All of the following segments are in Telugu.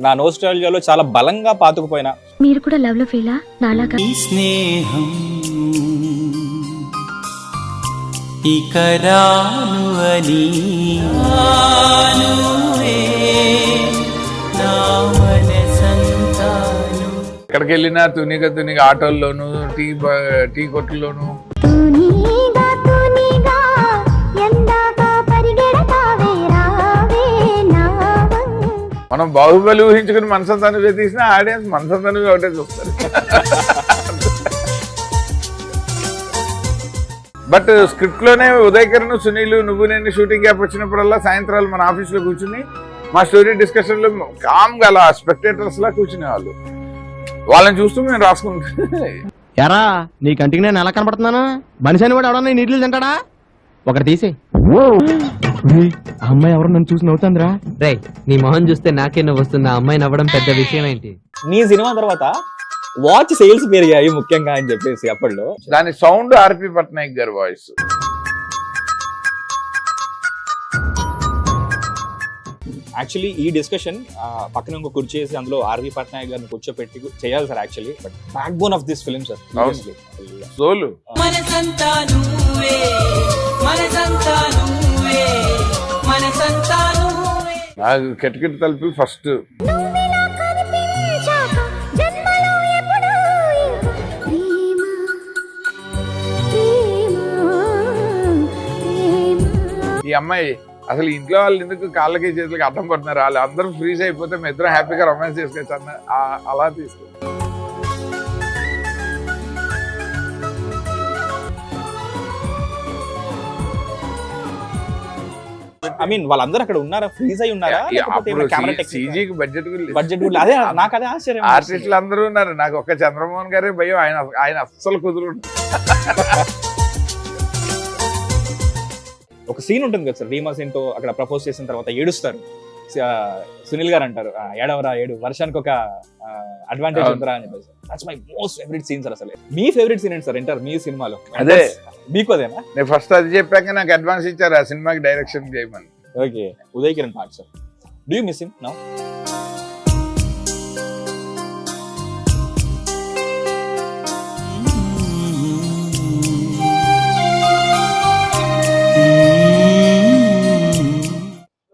నా నోస్టాల్జియాలో చాలా బలంగా పాతుకుపోయిన. మీరు కూడా లవ్ లో ఫీలా నాలాగా? స్నేహం ఇక రాను అని నా మనసంతాను. ఎక్కడికి వెళ్ళినా తునిగా ఆటోల్లోను టీ కొట్టుల్లోను మనం బాహుబలి ఊహించుకుని మనసంతా నువ్వే తీసిన ఆడియన్స్ మనసంతా నువ్వే ఒకటే చూస్తారు. బట్ స్క్రిప్ట్ లోనే ఉదయకరణ్ సునీల్ నువ్వు నేను షూటింగ్ గ్యాప్ వచ్చినప్పుడల్లా సాయంత్రాలు మన ఆఫీస్ లో కూర్చుని మా స్టోరీ డిస్కషన్ లో కామ్ గా అలా స్పెక్టేటర్స్ లా కూర్చునే వాళ్ళు. వాళ్ళని చూస్తూ మేము రాసుకుంటాం. ఎరా నీ కంటికి నేను ఎలా కనపడుతున్నాను? మనిషిని కూడా ఎవడన్నా నీళ్ళు తింటాడా? ఒకటి తీసే. అమ్మాయి ఎవరు నన్ను చూసి నవ్వుతుందిరా. రే నీ మొహం చూస్తే నాకే నవ్వు వస్తుంది. ఆ అమ్మాయి నవ్వడం పెద్ద విషయం ఏంటి? నీ సినిమా తర్వాత వాచ్ సేల్స్ పెరిగాయి ముఖ్యంగా అని చెప్పేసి అప్పట్లో. దాని సౌండ్ ఆర్పి పట్నాయక్ గారి వాయిస్. యాక్చువల్లీ ఈ డిస్కషన్ పక్కన ఇంకో కుర్చీ చేసి అందులో ఆర్వి పట్నాయక్ గారిని కూర్చోపెట్టి చేయాలి sir. Actually but back bone of this film sir. సోలు నాకు కెట్కెట్ తలిపి ఫస్ట్ ఈ అమ్మాయి అసలు ఇంట్లో వాళ్ళు ఎందుకు కాళ్ళకి చేతులకి అడ్డం పడుతున్నారు, వాళ్ళు అందరూ ఫ్రీజ్ అయిపోతే మేము ఇద్దరం హ్యాపీగా రొమాన్స్ చేసుకోవచ్చు అన్న అలా తీసుకు. ఐ మీన్ వాళ్ళందరూ అక్కడ ఉన్నారా, ఫ్రీజ్ అయి ఉన్నారా? సీజీకి బడ్జెట్ అదే నాకు అదే ఆశ్చర్యం. ఆర్టిస్టులు అందరూ ఉన్నారు. నాకు ఒక్క చంద్రమోహన్ గారే భయం, ఆయన అస్సలు కుదురు. ఒక సీన్ ఉంటుంది కదా సార్, రీమా సీన్ తో అక్కడ ప్రపోజ్ చేసిన తర్వాత ఏడుస్తారు. సునీల్ గారు అంటారు ఏడవరా ఏడు, వర్షానికి ఒక అడ్వాంటేజ్ ఉందిరా అని చెప్పేసి. That's my most favourite scene sir. అసలు మీ ఫేవరెట్ సీన్ ఏంటి సార్ ఎంటర్ మీ సినిమాలో? అదే మీకు అదేనా? నేను ఫస్ట్ అది చెప్పాక నాకు అడ్వాన్స్ ఇచ్చారు ఆ సినిమాకి డైరెక్షన్ చేయమని. Okay, Uday Kiran part sir. Do you miss him now?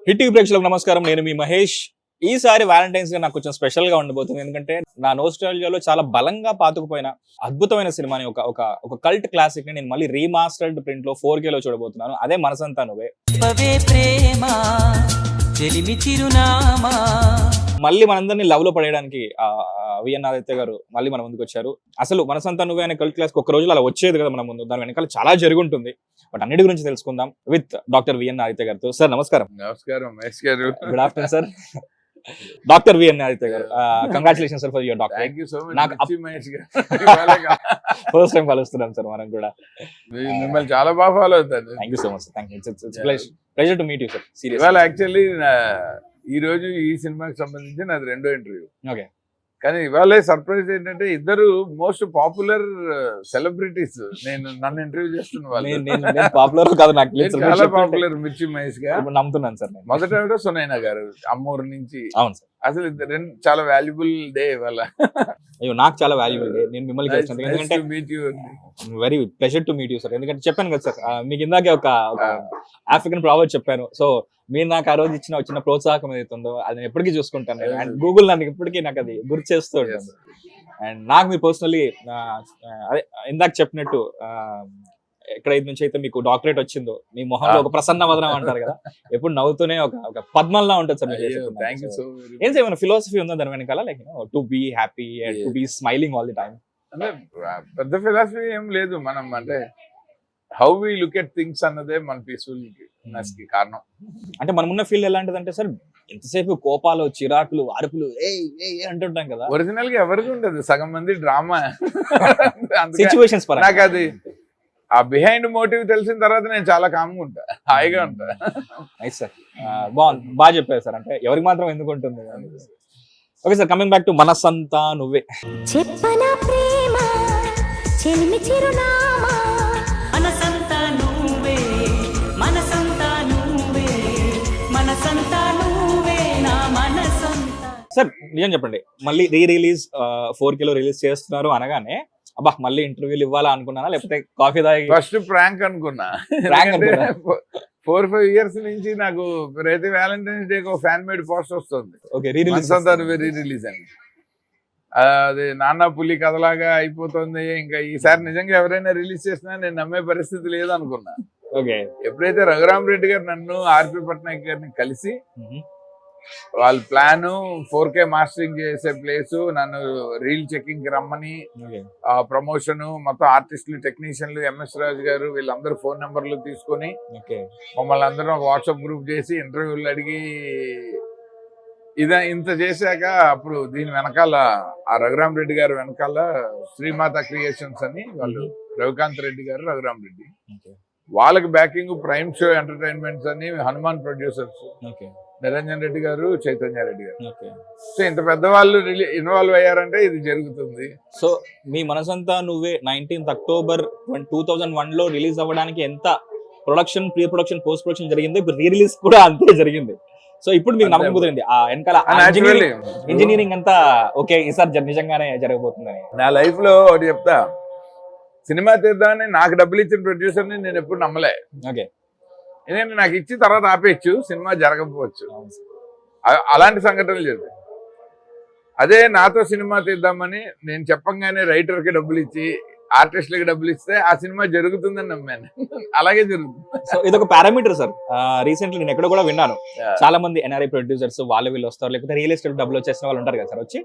Hit TV ప్రేక్షకులకు నమస్కారం, నేను మీ మహేష్. ఈసారి వ్యాలంటైన్స్ డే నాకు కొంచెం స్పెషల్ గా ఉండబోతుంది. ఎందుకంటే నా నోస్టాల్జియాలో చాలా బలంగా పాతుకుపోయిన అద్భుతమైన సినిమాని ఒక కల్ట్ క్లాసిక్ ని నేను మళ్ళీ రీమాస్టర్డ్ ప్రింట్ లో 4K లో చూడబోతున్నాను. అదే మనసంతా నువ్వే. మళ్ళీ మనందరినీ లవ్ లో పడేయడానికి విఎన్ ఆదిత్య గారు మళ్ళీ మన ముందుకు వచ్చారు. అసలు మనసంతా నువ్వే అనే కల్ట్ క్లాస్ ఒక రోజులో అలా వచ్చేది కదా మన ముందు. దాని వెనకాల చాలా జరుగుంటుంది. బట్ అన్నిటి గురించి తెలుసుకుందాం విత్ డాక్టర్ విఎన్ ఆదిత్య గారితో. సార్ నమస్కారం. నమస్కారం మహేష్ గారు. Good afternoon sir. Doctor V N Aditya గారు, congratulation sir for your doctor. Thank you so much Mahesh గారు. ఫస్ట్ టైం కలుస్తున్నాం సార్ మనం కూడా. మిమ్మల్ని చాలా బాగా ఫాలో అవుతాను. Thank you so much. Thank you. It's pleasure to meet you sir. Serious. ఇవాళ యాక్చువల్లీ ఈ రోజు ఈ సినిమాకి సంబంధించి నాది రెండో ఇంటర్వ్యూ. ఓకే. కానీ ఇవాళ సర్ప్రైజ్ ఏంటంటే ఇద్దరు మోస్ట్ పాపులర్ సెలబ్రిటీస్ నన్ను ఇంటర్వ్యూ చేస్తున్న వాళ్ళు. పాపులర్ కాదు, నాకు చాలా పాపులర్. మిర్చి మహేష్ గారు నమ్ముతున్నాను సార్. మొదట సునైనా గారు అమ్మూరు నుంచి. అవును సార్. అసలు రెండు చాలా వాల్యుబుల్ డే ఇవాళ. అయ్యో నాకు చాలా వాల్యుబుల్ డే. నేను మిమ్మల్ని కలిసాను ఎందుకంటే very pleasure to meet you sir. ఎందుకంటే చెప్పాను కదా సార్ మీకు ఇందాకే ఒక ఆఫ్రికన్ ప్రావర్బ్ చెప్పాను. సో మీరు నాకు ఆ రోజు ఇచ్చిన చిన్న ప్రోత్సాహం ఏదైతుందో అది నేను ఎప్పటికీ చూసుకుంటాను. అండ్ గూగుల్ నన్ను ఇప్పటికీ నాకు అది గుర్తు చేస్తూ ఉంటుంది. అండ్ నాకు మీ పర్సనలీ అదే ఇందాక చెప్పినట్టు ఎక్కడైతే నుంచి అయితే మీకు డాక్టరేట్ వచ్చిందో మీ మొహంలో ఒక ప్రసన్న వదనం అంటారు కదా, ఎప్పుడు నవ్వుతూనే ఒక పద్మంలా ఉంటుంది సార్. ఏం ఏమైనా ఫిలాసఫీ ఉందో దాని వెనకాల, like to be happy and to be smiling all the time? అంటే పెద్ద ఫిలాసఫీ ఏం లేదు. మనం అంటే how we look at things అన్నదే మన పీస్ఫుల్నెస్ కి కారణం. అంటే మనమున్న ఫీల్ ఎలాంటిదంటే సార్, ఎంతసేపు కోపాలు చిరాకులు అరుపులు ఏ అంటుంటాం కదా. ఒరిజినల్ గా ఎవరికి ఉండదు, సగం మంది డ్రామా సిచ్యువేషన్స్. నాకు అది ఆ బిహైండ్ మోటివ్ తెలిసిన తర్వాత నేను చాలా కామ్గా ఉంటా, హాయిగా ఉంటా. నైస్ సార్, బాగుంది, బాగా చెప్పారు సార్. అంటే ఎవరికి మాత్రం ఎందుకు ఉంటుంది. Okay sir, coming back to మనసంతా నువ్వే. చెప్పనా ప్రేమ చెలిమి చిరునామా మనసంతా నువ్వే, మనసంతా నువ్వే, మనసంతా నువ్వే, నా మనసంతా. సార్ నిజం చెప్పండి, మళ్ళీ రిలీజ్ 4K లో రిలీజ్ చేస్తున్నారు అనగానే అబ్బా మళ్ళీ ఇంటర్వ్యూలు ఇవ్వాలా అనుకున్నానా, లేకపోతే కాఫీ తాగి ఫస్ట్ ప్రాంక్ అనుకున్నా. Prank అనుకున్నా. 4-5 years నుంచి నాకు ప్రతి వ్యాలంటైన్స్ డే ఒక ఫ్యాన్ మేడ్ పోస్ట్ వస్తుంది, ఓకే రీ రిలీజ్ రిలీజ్ అని. అది నాన్న పులి కథలాగా అయిపోతుంది. ఇంకా ఈసారి నిజంగా ఎవరైనా రిలీజ్ చేసినా నేను నమ్మే పరిస్థితి లేదు అనుకున్నా. ఓకే. ఎప్పుడైతే రఘురామ్ రెడ్డి గారు నన్ను ఆర్పి పట్నాయక్ గారిని కలిసి వాళ్ళ ప్లాన్ 4K మాస్టరింగ్ చేసే ప్లేస్, నన్ను రీల్ చెకింగ్ కి రమ్మని, ప్రమోషన్ మొత్తం ఆర్టిస్టులు, టెక్నీషియన్లు, MS రాజు గారు వీళ్ళందరూ ఫోన్ నెంబర్లు తీసుకొని మమ్మల్ని అందరం ఒక వాట్సాప్ గ్రూప్ చేసి ఇంటర్వ్యూలు అడిగి ఇంత చేశాక అప్పుడు దీని వెనకాల ఆ రఘురామ్ రెడ్డి గారు వెనకాల శ్రీమాత క్రియేషన్స్ అని వాళ్ళు రవికాంత్ రెడ్డి గారు, రఘురామ్ రెడ్డి, వాళ్ళకి బ్యాకింగ్ ప్రైమ్ షో ఎంటర్టైన్మెంట్స్ అని హనుమాన్ ప్రొడ్యూసర్స్, నిరంజన్ రెడ్డి గారు, చైతన్య రెడ్డి గారు. సో ఇంత పెద్దవాళ్ళు ఇన్వాల్వ్ అయ్యారంటే ఇది జరుగుతుంది. సో మీ మనసంతా నువ్వే 19th October 2001 లో రిలీజ్ అవ్వడానికి ఎంత production, pre production, post production జరిగింది, ఇప్పుడు రీ రిలీజ్ కూడా అంతే జరిగింది. సో ఇప్పుడు మీకు నమ్మకం కుదిరింది ఆ వెనకాల ఇంజనీరింగ్ అంతా ఓకే ఈసారి నిజంగానే జరగబోతుందని. నా లైఫ్ లో ఒకటి చెప్తా, సినిమా తీద్దామని నాకు డబ్బులు ఇచ్చిన ప్రొడ్యూసర్ని నేను ఎప్పుడు నమ్మలే. ఓకే. ఎందుకంటే నాకు ఇచ్చి తర్వాత ఆపేయచ్చు, సినిమా జరగకపోవచ్చు, అలాంటి సంఘటనలు జరిగాయి. అదే నాతో సినిమా తీద్దామని నేను చెప్పంగానే రైటర్కి డబ్బులు ఇచ్చి ఆర్టిస్టులకి డబ్బులు ఇస్తే ఆ సినిమా జరుగుతుందని నమ్మాను. అలాగే జరుగుతుంది. సో ఇదొక పారామీటర్ సార్. రీసెంట్లీ నేను ఎక్కడ కూడా విన్నాను, చాలా మంది NRI ప్రొడ్యూసర్స్ వీళ్ళు వస్తారు, లేకపోతే రియల్ ఎస్టేట్ డబ్బులు వచ్చేసిన వాళ్ళు ఉంటారు కదా సార్, వచ్చి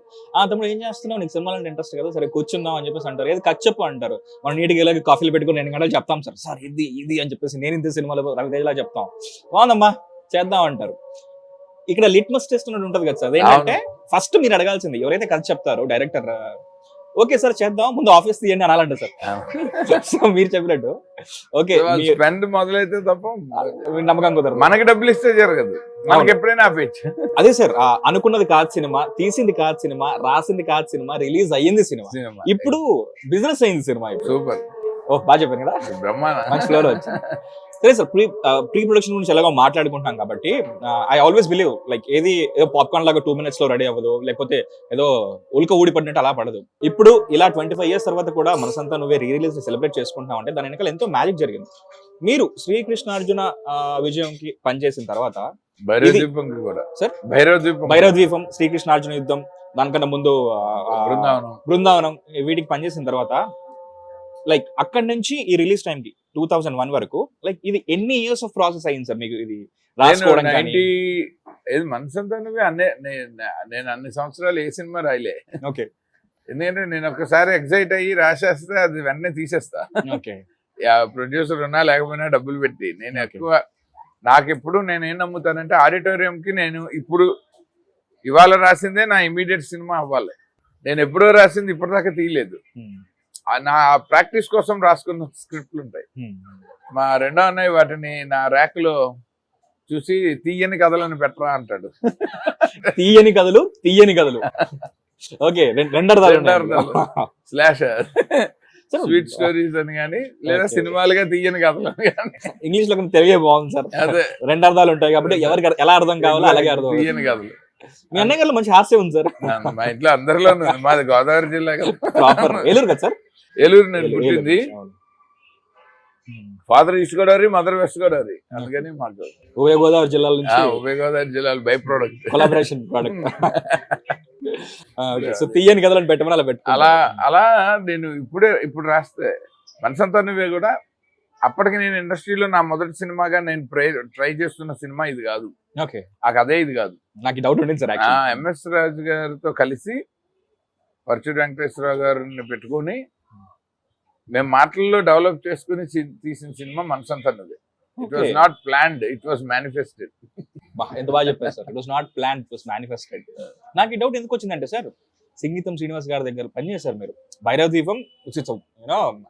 తమ్ముడు ఏం చేస్తున్నావు, నీకు సినిమాలు అంటే ఇంట్రెస్ట్ కదా, సరే కూర్చుందాం అని చెప్పేసి అంటారు. ఏది కచ్చప్పు అంటారు, మనం నీటికి వెళ్ళి కాఫీలు పెట్టుకుని 2 గంటలు చెప్తాం సార్, సార్ ఇది ఇది అని చెప్పేసి నేను ఇంత సినిమాలో రవితేజలా చెప్తాం, బాగుందమ్మా చేద్దాం అంటారు. ఇక్కడ లిట్మస్ టెస్ట్ ఉన్నట్టు ఉంటుంది కదా సార్. ఏంటంటే ఫస్ట్ మీరు అడగాల్సింది ఎవరైతే కథ చెప్తారో డైరెక్టర్, ఓకే సార్ చేద్దాం, ముందు ఆఫీస్ తీయండి అనాలంట సార్. సో మీరు చెప్పినట్టు ఓకే స్పెండ్ మొదలైతే తప్ప నమ్మకం కుదరదు, మనకి డబ్బులు ఇస్తే జరగదు, మనకి ఎప్పుడైనా ఆపేయచ్చు. అదే సార్, అనుకున్నది కాదు సినిమా, తీసింది కాదు సినిమా, రాసింది కాదు సినిమా, రిలీజ్ అయ్యింది సినిమా, ఇప్పుడు బిజినెస్ అయింది సినిమా. సూపర్. ఓ బాగా చెప్పాను కదా, బ్రహ్మాండం, మంచి ఫ్లోలో వచ్చింది. సరే సార్, ప్రీ ప్రొడక్షన్ గురించి ఎలాగో మాట్లాడుకుంటాం కాబట్టి ఐ ఆల్వేస్ బిలీవ్ లైక్ ఏదో పాప్కార్న్ లాగా 2 minutes లో రెడీ అవ్వదు, లేకపోతే ఏదో ఉల్క ఊడిపడినట్టు అలా పడదు. ఇప్పుడు ఇలా 25 years తర్వాత కూడా మనసంతా నువ్వే రీ రిలీజ్ సెలబ్రేట్ చేసుకుంటాం అంటే దాని వెనకాల ఎంతో మ్యాజిక్ జరిగింది. మీరు శ్రీకృష్ణార్జున విజయంకి పనిచేసిన తర్వాత భైరవ ద్వీపం, శ్రీకృష్ణార్జున యుద్ధం, దానికన్నా ముందు బృందావనం వీటికి పనిచేసిన తర్వాత లైక్ అక్కడి నుంచి ఈ రిలీజ్ టైం కి 2001 వరకు లైక్ ఇది ఎన్ని ఇయర్స్ ఆఫ్ ప్రాసెస్ అయింది సార్ మీకు ఇది రాసుకోవడానికి? మనసంతా నేను అన్ని సంవత్సరాలు ఏ సినిమా రాయలే. ఓకే. ఎందుకంటే నేను ఒక్కసారి ఎగ్జైట్ అయ్యి రాసేస్తే అది వెంటనే తీసేస్తా. ఓకే. ప్రొడ్యూసర్ ఉన్నా లేకపోయినా డబ్బులు పెట్టి నేను ఎక్కువ నాకెప్పుడు నేను ఏం నమ్ముతానంటే ఆడిటోరియం కి నేను ఇప్పుడు ఇవాళ రాసిందే నా ఇమీడియట్ సినిమా అవ్వాలి. నేను ఎప్పుడో రాసింది ఇప్పటిదాకా తీయలేదు. నా ప్రాక్టీస్ కోసం రాసుకున్న స్క్రిప్ట్లు ఉంటాయి. మా రెండో అన్నయ్య వాటిని నా ర్యాక్ లో చూసి తీయని కథలను పెట్టరా అంటాడు. తీయని కథలు ఓకే, స్లాష్ స్వీట్ స్టోరీస్ అని కానీ లేదా సినిమాలుగా తీయని కథలు కానీ. ఇంగ్లీష్ లో తెలియ బాగుంది సార్. అదే 2 అర్థాలు ఉంటాయి కాబట్టి ఎవరికి ఎలా అర్థం కావాలో అలాగే అర్థం. తీయని కథలు. మీ అన్నయ్య గారు మంచి హాస్యం ఉంది సార్. మా ఇంట్లో అందరిలో మాది గోదావరి జిల్లా కదా, ఏలూరు కదా సార్. ఏలూరు నేను పుట్టింది. Father east Godavari, mother west Godavari, అందుకని మాకు ఉభయ గోదావరి జిల్లాల నుంచి ఉభయ గోదావరి జిల్లాలు by product collaboration product. So తీయని కథలను పెట్టమని అలా పెట్టు. అలా నేను ఇప్పుడు రాస్తే మనసంతా నువ్వే కూడా అప్పటికి నేను ఇండస్ట్రీలో నా మొదటి సినిమాగా నేను ట్రై చేస్తున్న సినిమా ఇది కాదు. ఓకే. ఆ కథే ఇది కాదు. నాకు డౌట్ ఉండింది సార్. MS రాజు గారితో కలిసి పరచూరి వెంకటేశ్వరరావు గారిని పెట్టుకుని మేము మాటల్లో డెవలప్ చేసుకుని తీసిన సినిమా మనసంతా నువ్వే. It was not planned, it was manifested. ఎంత బాగా చెప్పారు sir. It was not planned, it was manifested. నాకు ఈ డౌట్ ఎందుకు వచ్చిందంటే సార్, సింగీతం శ్రీనివాస్ గారి దగ్గర పనిచేశారు మీరు. భైరవ దీపం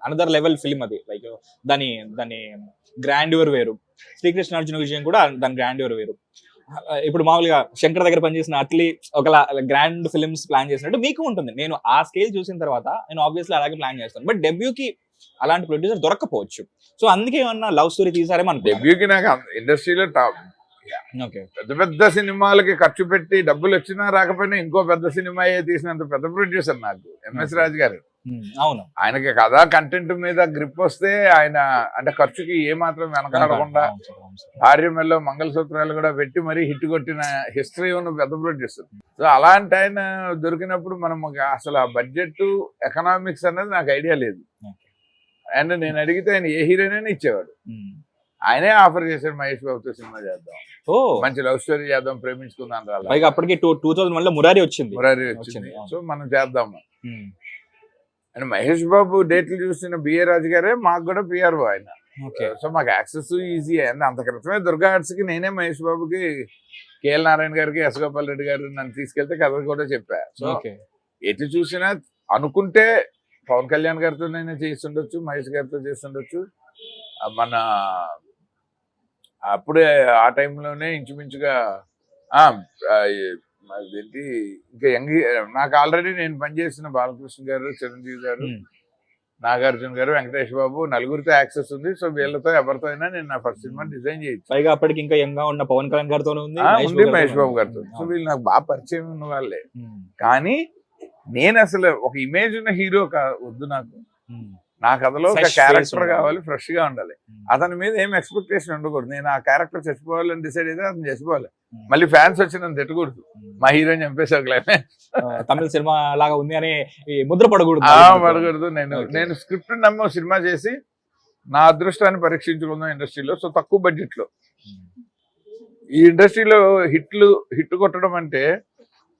అనదర్ లెవెల్ ఫిల్మ్ అది. లైక్ దాని గ్రాండ్యూర్ వేరు. శ్రీకృష్ణార్జున విజయం కూడా దాని గ్రాండ్యూర్ వేరు. ఇప్పుడు మామూలుగా శంకర్ దగ్గర పనిచేసిన అట్లీ ఒక గ్రాండ్ ఫిల్మ్స్ ప్లాన్ చేసినట్టు మీకు ఉంటుంది. నేను ఆ స్కేల్ చూసిన తర్వాత నేను ఆబ్వియస్లీ అలాగే ప్లాన్ చేస్తాను. బట్ డెబ్యూకి అలాంటి ప్రొడ్యూసర్ దొరకపోవచ్చు. సో అందుకే ఏమన్నా లవ్ స్టోరీ తీసారేమో అనుకో. డెబ్యూకి నాకు ఇండస్ట్రీలో ఓకే. పెద్ద పెద్ద సినిమాలకి ఖర్చు పెట్టి డబ్బులు వచ్చినా రాకపోయినా ఇంకో పెద్ద సినిమా తీసినంత పెద్ద ప్రొడ్యూసర్ నాకు ఎంఎస్ రాజు గారు. అవును. ఆయనకి కథా కంటెంట్ మీద గ్రిప్ వస్తే ఆయన అంటే ఖర్చుకి ఏ మాత్రం వెనకాడకుండా అవును సార్. భార్యమెల్లో మంగళసూత్రాలు కూడా పెట్టి మరీ హిట్ కొట్టిన హిస్టరీ ఉన్న పెద్ద ప్రొడ్యూసర్. సో అలాంటి ఆయన దొరికినప్పుడు మనం అసలు ఆ బడ్జెట్ ఎకనామిక్స్ అనేది నాకు ఐడియా లేదు. అండ్ నేను అడిగితే ఆయన ఏ హీరోయిన్ ఇచ్చేవాడు. ఆయనే ఆఫర్ చేశాడు మహేష్ బాబుతో సినిమా చేద్దాం, మంచి లవ్ స్టోరీ చేద్దాం, ప్రేమించుకుందాం రాలా. పైగా అప్పటికి 2001 లో మురారి వచ్చింది. వచ్చింది. సో మనం చేద్దాము అండ్ మహేష్ బాబు డేట్లు చూసిన బిఏ రాజు గారే మాకు కూడా పిఆర్ఓ ఆయన. సో మాకు యాక్సెస్ ఈజీ అయింది. అంత క్రితమే దుర్గా ఆర్ట్స్ కి నేనే మహేష్ బాబుకి కేఎల్ నారాయణ గారికి ఎస్ గోపాల్ రెడ్డి గారు నన్ను తీసుకెళ్తే కథ కూడా చెప్పా. సో ఎటు చూసినా అనుకుంటే పవన్ కళ్యాణ్ గారితో నేను చేస్తుండొచ్చు, మహేష్ గారితో చేస్తుండొచ్చు. మన అప్పుడే ఆ టైంలోనే ఇంచుమించుగా ఏంటి ఇంకా నాకు ఆల్రెడీ నేను పనిచేసిన బాలకృష్ణ గారు, చిరంజీవి గారు, నాగార్జున గారు, వెంకటేష్ బాబు నలుగురితో యాక్సెస్ ఉంది. సో వీళ్ళతో ఎవరితో అయినా నేను నా ఫస్ట్ సినిమా డిజైన్ చేయొచ్చు. పైగా అప్పటికి ఇంకా యంగ్ గా ఉన్న పవన్ కళ్యాణ్ గారితో ఉంది, మహేష్ బాబు గారితో. సో వీళ్ళు నాకు బాగా పరిచయం ఉన్న వాళ్ళే. కానీ నేను అసలు ఒక ఇమేజ్ ఉన్న హీరో వద్దు నాకు. నా కథలో ఒక క్యారెక్టర్ కావాలి, ఫ్రెష్ గా ఉండాలి. అతని మీద ఏం ఎక్స్పెక్టేషన్ ఉండకూడదు. నేను ఆ క్యారెక్టర్ చచ్చిపోవాలని డిసైడ్ అయితే అతను చచ్చిపోవాలి. మళ్ళీ ఫ్యాన్స్ వచ్చి నన్ను తిట్టకూడదు, మా హీరోని చంపేసాక తమిళ సినిమా లాగా ఉంది అని ముద్ర పడకూడదు. నేను స్క్రిప్ట్ నమ్మ సినిమా చేసి నా అదృష్టాన్ని పరీక్షించుకుందాం ఇండస్ట్రీలో. సో తక్కువ బడ్జెట్ లో ఈ ఇండస్ట్రీలో హిట్ కొట్టడం అంటే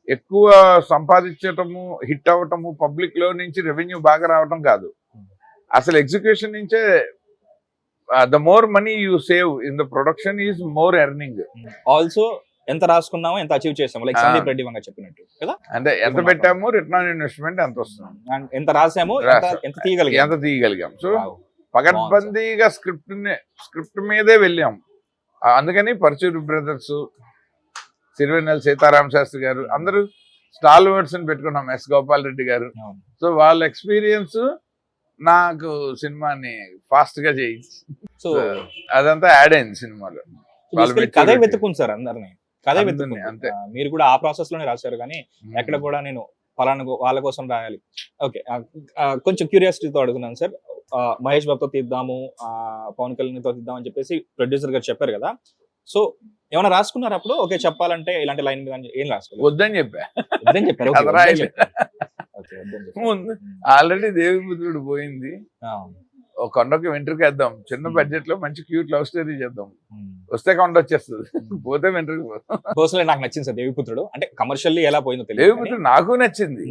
ఎక్కువ సంపాదించటము, హిట్ అవ్వటము, పబ్లిక్ లో నుంచి రెవెన్యూ బాగా రావటం కాదు. అసలు ఎగ్జిక్యూషన్ నుంచే the more money you save in the production is more earning. Also ఎంత రాసుకున్నామో ఎంత అచీవ్ చేసాము, లైక్ సందీప్ రెడ్డి వంగ చెప్పినట్టు కదా. అంటే ఎంత పెట్టాము, రిటర్న్ ఆన్ ఇన్వెస్ట్మెంట్ ఎంత వస్తుంది, ఎంత రాసాము, ఎంత తీయగలిగాం. సో పగడ్బందీగా స్క్రిప్ట్ మీదే వెళ్ళాం. అందుకని పరచూరి బ్రదర్స్, సిరివెన్నెల సీతారామ శాస్త్రి గారు అందరూ స్టాల్ వర్డ్స్ అని పెట్టుకున్నాం, ఎస్ గోపాల్ రెడ్డి గారు. సో వాళ్ళ ఎక్స్పీరియన్స్ నాకు సినిమాని ఫాస్ట్ గా చేయించి సో అదంతా యాడ్ అయింది సినిమాలో. కథ వెతుకుంది సార్, అందరినీ కథ వెతుకుంది అంతే. మీరు కూడా ఆ ప్రాసెస్ లోనే రాశారు, కానీ ఎక్కడ కూడా నేను ఫలానా వాళ్ళ కోసం రాయాలి. ఓకే, కొంచెం క్యూరియాసిటీతో అడుగుతున్నాను సార్. మహేష్ బాబుతో తీద్దాము, పవన్ కళ్యాణ్తో తీద్దాం అని చెప్పేసి ప్రొడ్యూసర్ గారు చెప్పారు కదా. సో ఏమైనా రాసుకున్నారు అప్పుడు? ఓకే చెప్పాలంటే ఇలాంటి లైన్ మీద ఏం రాసుకోవాలి? వద్దని చెప్పారు. ఆల్రెడీ దేవిపుత్రుడు పోయింది, ఒక కొండకి వెంట్రుకేద్దాం, చిన్న బడ్జెట్ లో మంచి క్యూట్ లవ్ స్టోరీ చేద్దాం, వస్తే కొండ వచ్చేస్తుంది, పోతే వెంట్రుకు పోతాం. పర్సనల్ నాకు నచ్చింది సార్ దేవిపుత్రుడు. అంటే కమర్షియల్లీ ఎలా పోయిందో తెలియదు, దేవిపుత్రుడు నాకు నచ్చింది.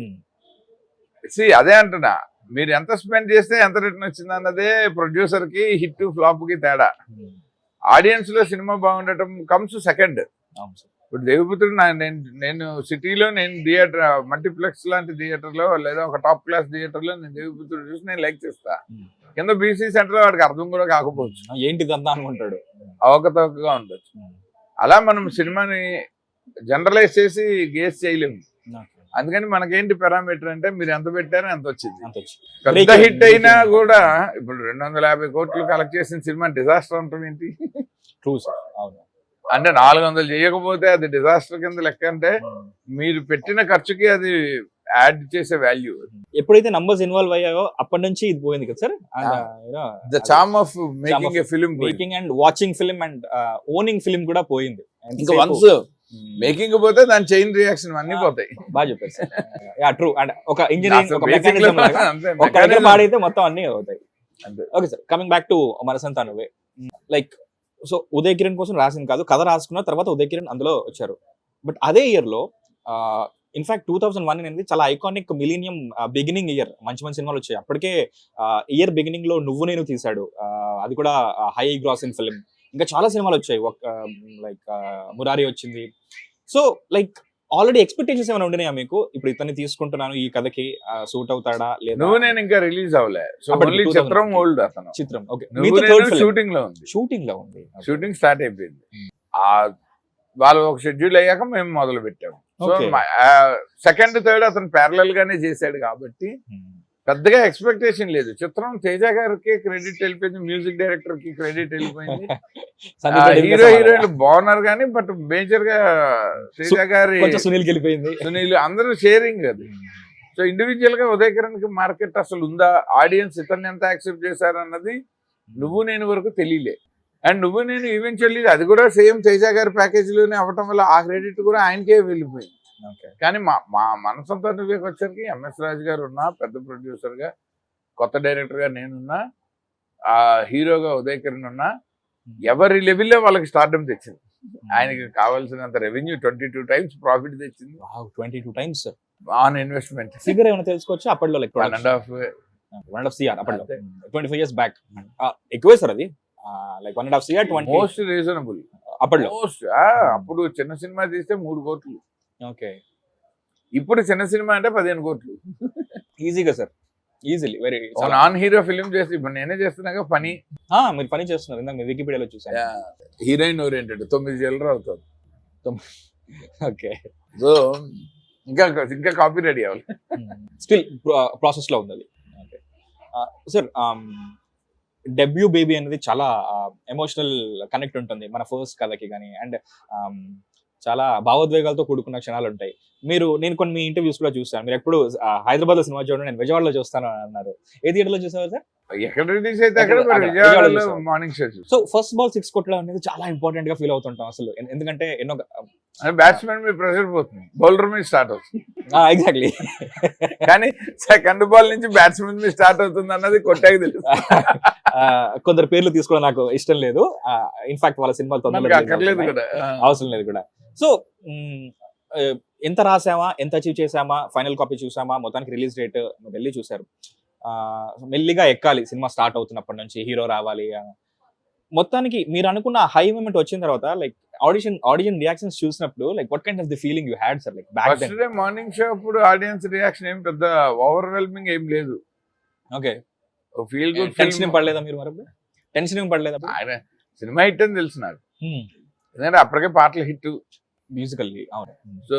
అదే అంటున్నా, మీరు ఎంత స్పెండ్ చేస్తే ఎంత రిటర్న్ వచ్చింది అన్నదే ప్రొడ్యూసర్ కి హిట్ ఫ్లాప్ కి తేడా. ఆడియన్స్ లో సినిమా బాగుండటం కమ్స్ సెకండ్. ఇప్పుడు దేవిపుత్రుడు నేను సిటీలో నేను థియేటర్, మల్టీప్లెక్స్ లాంటి థియేటర్ లో లేదా ఒక టాప్ క్లాస్ థియేటర్ లో నేను దేవిపుత్రుడు చూసి నేను లైక్ చేస్తా. కింద బీసీ సెంటర్ లో వాడికి అర్థం కూడా కాకపోవచ్చు, ఏంటిదంతా అనుకుంటాడు, అవకతవకగా ఉండొచ్చు. అలా మనం సినిమాని జనరలైజ్ చేసి గేస్ చేయలేము. అందుకని మనకేంటి పారామీటర్ అంటే మీరు ఎంత పెట్టారో ఎంత వచ్చింది. పెద్ద హిట్ అయినా కూడా ఇప్పుడు 250 కోట్లు కలెక్ట్ చేసిన సినిమా డిజాస్టర్ అంటాం ఏంటి? ట్రూ సార్, అవును. అంటే 400 చేయకపోతే అది డిజాస్టర్ కింద లెక్క. అంటే మీరు పెట్టిన ఖర్చుకి అది యాడ్ చేసే వాల్యూ. ఎప్పుడైతే నంబర్స్ ఇన్వాల్వ్ అయ్యాయో అప్పటి నుంచి ఇది పోయింది కదా sir. The charm of making a film, making and watching film and owning film కూడా పోయింది. ఇంకా వన్స్ మేకింగ్ పోతే దాని చైన్ రియాక్షన్ అన్ని పోతాయి. బాగా చెప్పారు సార్. Yeah true. అండ్ ఒక ఇంజనీరింగ్ ఒక మెకానిజం లాగా ఒక దగ్గర పాడైతే మొత్తం అన్ని అవుతాయి. Okay sir, coming back to మనసంతా నువ్వే. లైక్ సో ఉదయ్ కిరణ్ కోసం రాసింది కాదు, కథ రాసుకున్న తర్వాత ఉదయ్ కిరణ్ అందులో వచ్చారు. బట్ అదే ఇయర్ లో ఇన్ఫాక్ట్ 2001 అనేది చాలా ఐకానిక్ మిలీనియం బిగినింగ్ ఇయర్. మంచి మంచి సినిమాలు వచ్చాయి అప్పటికే. ఇయర్ బిగినింగ్ లో నువ్వు నేను తీశాడు, అది కూడా హై గ్రాసింగ్ ఫిల్మ్. ఇంకా చాలా సినిమాలు వచ్చాయి, లైక్ మురారి వచ్చింది. సో లైక్ ఆల్రెడీ ఎక్స్పెక్టేషన్స్ ఏమైనా ఉండినాయా మీకు? ఇప్పుడు ఇతన్ని తీసుకుంటున్నాను, ఈ కథకి సూట్ అవుతాడా లేదా? నువ్వు నేను ఇంకా రిలీజ్ అవ్వలే. చిత్రం ఓల్డ్, అతను చిత్రం షూటింగ్ లో ఉంది, షూటింగ్ స్టార్ట్ అయిపోయింది. వాళ్ళు ఒక షెడ్యూల్ అయ్యాక మేము మొదలు పెట్టాము. సో సెకండ్ థర్డ్ అతను ప్యారలల్ గానే చేశాడు కాబట్టి పెద్దగా ఎక్స్పెక్టేషన్ లేదు. చిత్రం తేజ గారికి క్రెడిట్ వెళ్ళిపోయింది, మ్యూజిక్ డైరెక్టర్ కి క్రెడిట్ వెళ్ళిపోయింది. సందీప్ రెడ్డి హీరో హీరోయిన్లు బాగున్నారు కానీ బట్ మేజర్ గా తేజ గారి, కొంచెం సునీల్కి వెళ్ళిపోయింది. సునీల్ అందరూ షేరింగ్ అది. సో ఇండివిజువల్ గా ఉదయ్ కిరణ్ కి మార్కెట్ అసలు ఉందా, ఆడియన్స్ ఇతన్ని ఎంత యాక్సెప్ట్ చేశారన్నది నువ్వు నేను వరకు తెలియలే. అండ్ నువ్వు నేను ఈవెన్చువల్లీ అది కూడా సేమ్ తేజ గారి ప్యాకేజ్ లోనే అవ్వటం వల్ల ఆ క్రెడిట్ కూడా ఆయనకే వెళ్ళిపోయింది. కానీ మా మనసంతా నువ్వేకి వచ్చరికి ఎంఎస్ రాజు గారు ఉన్నా, పెద్ద ప్రొడ్యూసర్ గా, కొత్త డైరెక్టర్ గా నేనున్నా, ఆ హీరోగా ఉదయ్ కిరణ్ ఉన్నా, ఎవరి లెవెల్లో వాళ్ళకి స్టార్డమ్ తెచ్చింది. ఆయనకి కావాల్సినంత రెవెన్యూ 22 times ప్రాఫిట్ తెచ్చింది. 22 times ఆన్ ఇన్వెస్ట్మెంట్. ఫిగర్ ఏమైనా తెలుసుకోవచ్చు అప్పట్లో? లైక్ 1.5 CR అప్పట్లో 25 years బ్యాక్. ఎక్కువే సార్ అది, లైక్ 1.5 CR 20 మోస్ట్ రీజనబుల్ అప్పట్లో. అప్పుడు చిన్న సినిమా తీస్తే 3 కోట్లు. ఓకే, ఇప్పుడు చిన్న సినిమా అంటే 15 కోట్లు ఈజీగా sir, easily very. Non hero film చేసి ఇప్పుడు నేనే చేస్తున్నాగా పని. మీరు పని చేస్తున్నారు, ఇందాక మీ వికీపీడియాలో చూసాను. హీరోయిన్ ఓరియంటెడ్ 9 చిల్లర అవుతుంది. ఓకే, సో ఇంకా కాపీ రెడీ అవ్వాలి. స్టిల్ ప్రాసెస్ లో ఉంది అది. ఓకే సార్, డెబ్యూ బేబీ అనేది చాలా ఎమోషనల్ కనెక్ట్ ఉంటుంది మన ఫస్ట్ కథకి కానీ, అండ్ చాలా భావోద్వేగాలతో కూడుకున్న క్షణాలు ఉంటాయి. నేను కొన్ని ఇంటర్వ్యూస్ కూడా చూస్తాను. మీరు ఎప్పుడు హైదరాబాద్ లో సినిమా చూడండి, నేను విజయవాడలో చూస్తాను అన్నారు. ఏ థియేటర్ లో చూసారు సార్? ఎక్కడ రిలీజ్ అయితే అక్కడ, విజయవాడలో morning show. So first ball 6 కొట్టడం అనేది చాలా ఇంపార్టెంట్ గా ఫీల్ అవుతుంటాం అసలు, ఎందుకంటే ఎన్నో బ్యాట్స్మెన్ మీద ప్రెషర్ పోతుంది, బౌలర్ మీద స్టార్ట్ అవుతుంది. ఎగ్జాక్ట్లీ. కానీ సెకండ్ బాల్ నుంచి బ్యాట్స్మెన్ మీద స్టార్ట్ అవుతుంది అన్నది కొట్టాక తెలుసు. కొందరు పేర్లు తీసుకోవడం నాకు ఇష్టం లేదు. ఇన్ఫాక్ట్ వాళ్ళ సినిమాలు తొందరగా అక్కర్లేదు కూడా, అవసరం లేదు కూడా. సో ఎంత రాసామా, ఎంత అచీవ్ చేసామా, ఫైనల్ కాపీ చూసామా, మొత్తానికి రిలీజ్ డేట్ వెళ్ళి చూసారు. మెల్లిగా ఎక్కాలి సినిమా స్టార్ట్ అవుతున్నప్పటి నుంచి, హీరో రావాలి. మొత్తానికి మీరు అనుకున్న హై మూమెంట్ వచ్చిన తర్వాత, లైక్ ఆడియన్ రియాక్షన్స్ చూసినప్పుడు, like what kind of the feeling you had sir? Like first day morning show అప్పుడు ఆడియన్స్ రియాక్షన్ ఏం పెద్ద ఓవర్వెల్మింగ్ ఏం లేదు. Okay, feel good. టెన్షన్ ఏం పడలేదా మీరు? మరి టెన్షన్ ఏం పడలేదా? ఆయన సినిమా హిట్ అని తెలుసు నాకు, ఎందుకంటే అప్పటికే పాటలు హిట్ మ్యూజికల్లీ. అవును. సో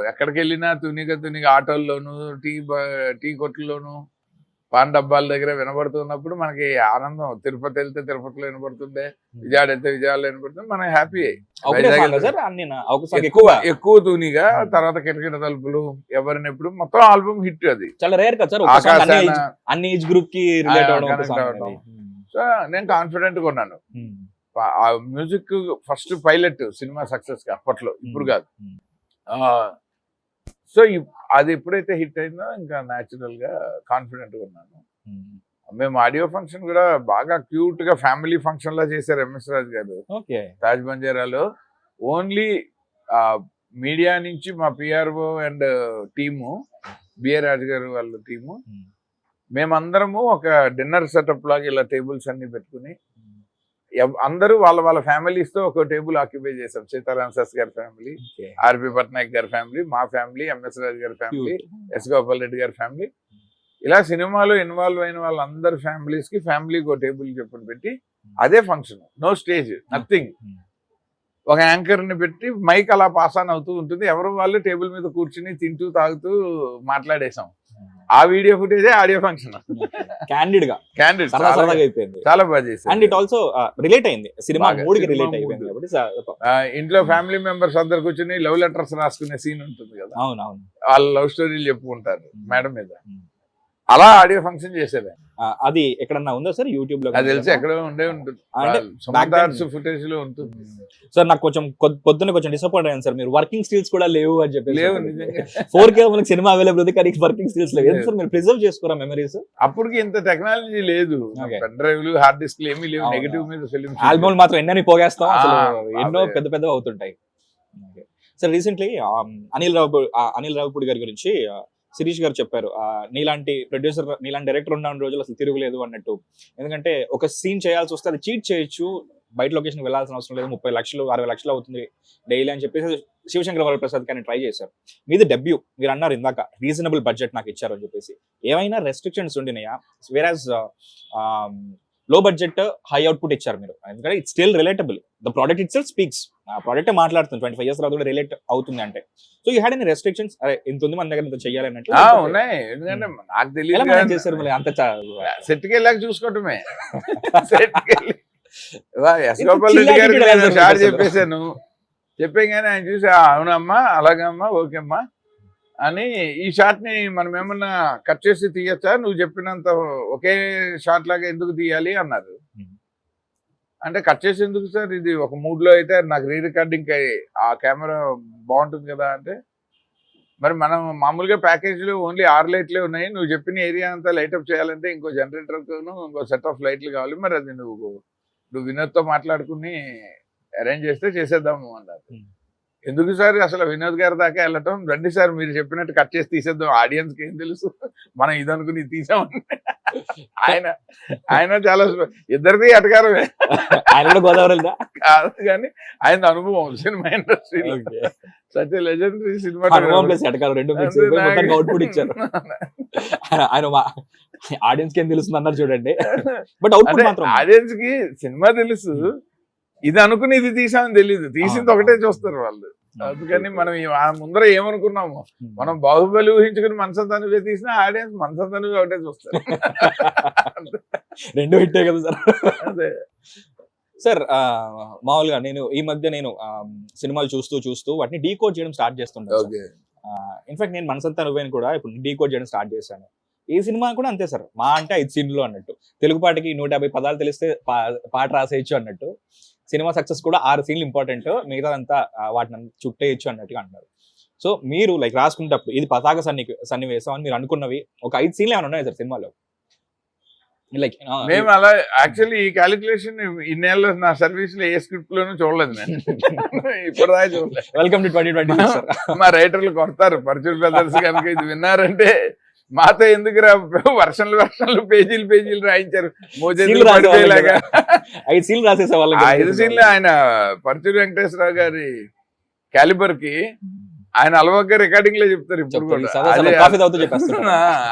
ఎక్కడికి వెళ్ళినా తునిగా ఆటోల్లోను, టీ కొట్లలోను, పాన్ డబ్బాల దగ్గర వినబడుతున్నప్పుడు మనకి ఆనందం. తిరుపతి వెళ్తే తిరుపతిలో వినబడుతుండే, విజయవాడ వెళ్తే విజయవాడలో వినబడుతుంది, మనం హ్యాపీ. ఎక్కువ తూనిగా, తర్వాత కిటకిట తలుపులు, ఎవరినెప్పుడు, మొత్తం ఆల్బమ్ హిట్. అది చాలా రేర్ కదా సార్, అన్ని ఏజ్ గ్రూప్ కి రిలేట్ అవ్వడం. సో నేను కాన్ఫిడెంట్ గా ఉన్నాను. ఆ music first pilot cinema success కి అప్పట్లో, ఇప్పుడు కాదు. సో అది ఎప్పుడైతే హిట్ అయిందో ఇంకా న్యాచురల్ గా కాన్ఫిడెంట్ గా ఉన్నాను. మేము ఆడియో ఫంక్షన్ కూడా బాగా క్యూట్ గా ఫ్యామిలీ ఫంక్షన్ లా చేశారు ఎంఎస్ రాజు గారు తాజ్ బంజారాలో. ఓన్లీ మీడియా నుంచి మా పిఆర్ఓ అండ్ టీము, బిఆర్ రాజు గారు వాళ్ళ టీము, మేమందరము ఒక డిన్నర్ సెటప్ లాగా ఇలా టేబుల్స్ అన్ని పెట్టుకుని అందరూ వాళ్ళ ఫ్యామిలీస్ తో ఒక టేబుల్ ఆక్యుపై చేసాం. సీతారాం శాస్త్రి గారి ఫ్యామిలీ, ఆర్పి పట్నాయక్ గారి ఫ్యామిలీ, మా ఫ్యామిలీ, ఎంఎస్ రాజు గారి ఫ్యామిలీ, ఎస్ గోపాల్ రెడ్డి గారి ఫ్యామిలీ, ఇలా సినిమాలో ఇన్వాల్వ్ అయిన వాళ్ళందరి ఫ్యామిలీస్ కి ఫ్యామిలీకి ఒక టేబుల్ చెప్పని పెట్టి అదే ఫంక్షన్. No stage, nothing. ఒక యాంకర్ ని పెట్టి మైక్ అలా పాస్ ఆన్ అవుతూ ఉంటుంది, ఎవరు వాళ్ళు టేబుల్ మీద కూర్చుని తింటూ తాగుతూ మాట్లాడేసాం. ఆ video footage audio function candid గా అయిపోయింది, చాలా బాగా చేశారు. అండ్ ఇట్ ఆల్సో రిలేట్ అయింది, సినిమా మూడుకి రిలేట్ అయిపోయింది కాబట్టి. ఇంట్లో ఫ్యామిలీ మెంబర్స్ అందరు కూర్చొని లవ్ లెటర్స్ రాసుకునే సీన్ ఉంటుంది కదా, అవునవును, వాళ్ళ లవ్ స్టోరీలు చెప్పుకుంటారు మేడం మీద. అలా ఆడియో ఫంక్షన్ చేసేది. అది ఎక్కడన్నా ఉందా సార్ యూట్యూబ్ లో? అది తెలిసి ఎక్కడ ఉండే ఉంటుంది, ఫుటేజ్ లో ఉంటుంది. సార్ నాకు కొంచెం పొద్దున్న కొంచెం డిసప్పాయింట్ అయ్యాను సార్, మీరు వర్కింగ్ స్టిల్స్ కూడా లేవు అని చెప్పి. లేవు, 4K మనకి సినిమా అవైలబుల్ ఉంది కానీ వర్కింగ్ స్టిల్స్ లేవు. సార్ మీరు ప్రిజర్వ్ చేసుకోరా మెమరీస్? అప్పటికి ఇంత టెక్నాలజీ లేదు, పెన్ డ్రైవ్లు, హార్డ్ డిస్క్లు ఏమీ లేవు. నెగిటివ్ మీద ఫిల్మ్ ఆల్బమ్ మాత్రం ఎన్నని పోగేస్తాం, ఎన్నో పెద్ద పెద్ద అవుతుంటాయి. సార్ రీసెంట్లీ అనిల్ రావిపూడి గారి గురించి శిరీష్ గారు చెప్పారు, నీలాంటి ప్రొడ్యూసర్, నీలాంటి డైరెక్టర్ ఉన్న రోజులు అసలు తిరుగులేదు అన్నట్టు. ఎందుకంటే ఒక సీన్ చేయాల్సి వస్తే అది చీట్ చేయొచ్చు, బయట లొకేషన్ వెళ్ళాల్సిన అవసరం లేదు, 30 లక్షలు 60 లక్షలు అవుతుంది డైలీ అని చెప్పేసి శివశంకర్ వరప్రసాద్ కానీ ట్రై చేశారు. మీది డెబ్యూ, మీరు అన్నారు ఇందాక రీజనబుల్ బడ్జెట్ నాకు ఇచ్చారు అని చెప్పేసి. ఏమైనా రెస్ట్రిక్షన్స్ ఉండినాయా? వేరాజ్ లో బడ్జెట్ హై అవుట్పుట్ ఇచ్చారు మీరు, ఎందుకంటే it still relatable, the product it self speaks, ఆ ప్రోడక్ట్ మాట్లాడుతుంది 25 years తర్వాత కూడా రిలేట్ అవుతుంది అంటే. So you had any restrictions, అరే ఇంత ఉంది మన దగ్గర ఇంత చెయ్యాలి అన్నట్టు? ఉన్నాయి, ఎందుకంటే నాకు ఎలా తెలియదు మేనేజ్ చేశారు మళ్ళీ అంత సెట్కి వెళ్ళాక చూసుకోవటమే. సెట్కి వెళ్ళి ఎస్ గోపాల్ చిన్న రెడ్డి గారికి attitude నేను ఎలా షార్ట్ అసలు? చెప్పేశాను, చెప్పాగానే ఆయన చూసి అవునమ్మా అలాగమ్మా ఓకేమ్మా అని, ఈ షాట్ ని మనం ఏమన్నా కట్ చేసి తీయచ్చా, నువ్వు చెప్పినంత ఒకే షాట్ లాగా ఎందుకు తీయాలి అన్నారు. అంటే కట్ చేసి ఎందుకు సార్, ఇది ఒక మూడ్ లో అయితే నాకు రీ రికార్డింగ్ ఆ కెమెరా బాగుంటుంది కదా అంటే, మరి మనం మామూలుగా ప్యాకేజ్ లో ఓన్లీ 6 లైట్లే ఉన్నాయి, నువ్వు చెప్పిన ఏరియా అంతా లైట్ అప్ చేయాలంటే ఇంకో జనరేటర్ ఇంకో సెట్ ఆఫ్ లైట్లు కావాలి, మరి అది నువ్వు వినోద్తో మాట్లాడుకుని అరేంజ్ చేస్తే చేసేద్దాము అన్నారు. ఎందుకు సార్ అసలు వినోద్ గారి దాకా వెళ్ళటం, రండి సార్ మీరు చెప్పినట్టు కట్ చేసి తీసేద్దాం, ఆడియన్స్ కి ఏం తెలుసు మనం ఇది అనుకుని తీసామని. ఆయన చాలా ఇద్దరిది అటకారమే, ఆయన కూడా గోదావరి కాదు కానీ ఆయన అనుభవం సినిమా ఇండస్ట్రీలో సచ్ లెజెండరీ సినిమా అవుట్పుట్ ఇచ్చారు. ఆయన ఆడియన్స్ కి ఏం తెలుస్తుంది అన్నారు చూడండి, బట్ అవుట్పుట్ మాత్రం ఆడియన్స్ కి సినిమా తెలుసు, ఇది అనుకుని ఇది తీసామని తెలీదు, తీసింది ఒకటే చూస్తారు వాళ్ళు. అందుకని మనం ముందర ఏమనుకున్నాము, మనం బాహుబలి ఊహించుకుని మనసంతా నువ్వే తీసినా ఆడియన్స్ మనసంతా నువ్వే ఒకటే చూస్తారు. రెండు హిట్టే కదా సార్. అదే సార్ మామూలుగా నేను ఈ మధ్య సినిమాలు చూస్తూ వాటిని డీకోడ్ చేయడం స్టార్ట్ చేస్తుంటాను. ఇన్ఫాక్ట్ నేను మనసంతా నువ్వేని కూడా ఇప్పుడు డీకోడ్ చేయడం స్టార్ట్ చేశాను. ఈ సినిమా కూడా అంతే సార్, మా అంటే 5 సీన్లు అన్నట్టు, తెలుగు పాటకి 150 పదాలు తెలిస్తే పాట రాసేయచ్చు అన్నట్టు, సినిమా సక్సెస్ కూడా 6 సీన్లు ఇంపార్టెంట్, మిగతా అంతా వాటిని చుట్టేయచ్చు అన్నట్టుగా అంటారు. సో మీరు లైక్ రాసుకునేటప్పుడు ఇది పతాక సన్నివేశం అని మీరు అనుకున్నవి ఒక 5 సీన్లు ఏమైనా ఉన్నాయి సార్ సినిమాలో? లైక్ మేము అలా యాక్చువల్లీ ఈ క్యాలిక్యులేషన్ ఇన్నేళ్ళు నా సర్వీస్ లో ఏ స్క్రిప్ట్ లోనూ చూడలేదు నేను, ఇప్పుడు దాకా చూడలేదు. Welcome to 2020 sir. మా రైటర్లు కొడతారు, పర్చూర్ బ్రదర్స్ కనుక ఇది విన్నారంటే మాతో ఎందుకు వర్షన్లు పేజీలు రాయించారు మోజేలాగా. 5 సీన్లు రాసేసే వాళ్ళకి 5 సీన్లు ఆయన పర్చూరి వెంకటేశ్వరరావు గారి క్యాలిబర్ కి ఆయన అలవాగ్గా రికార్డింగ్ లో చెప్తారు ఇప్పుడు కూడా.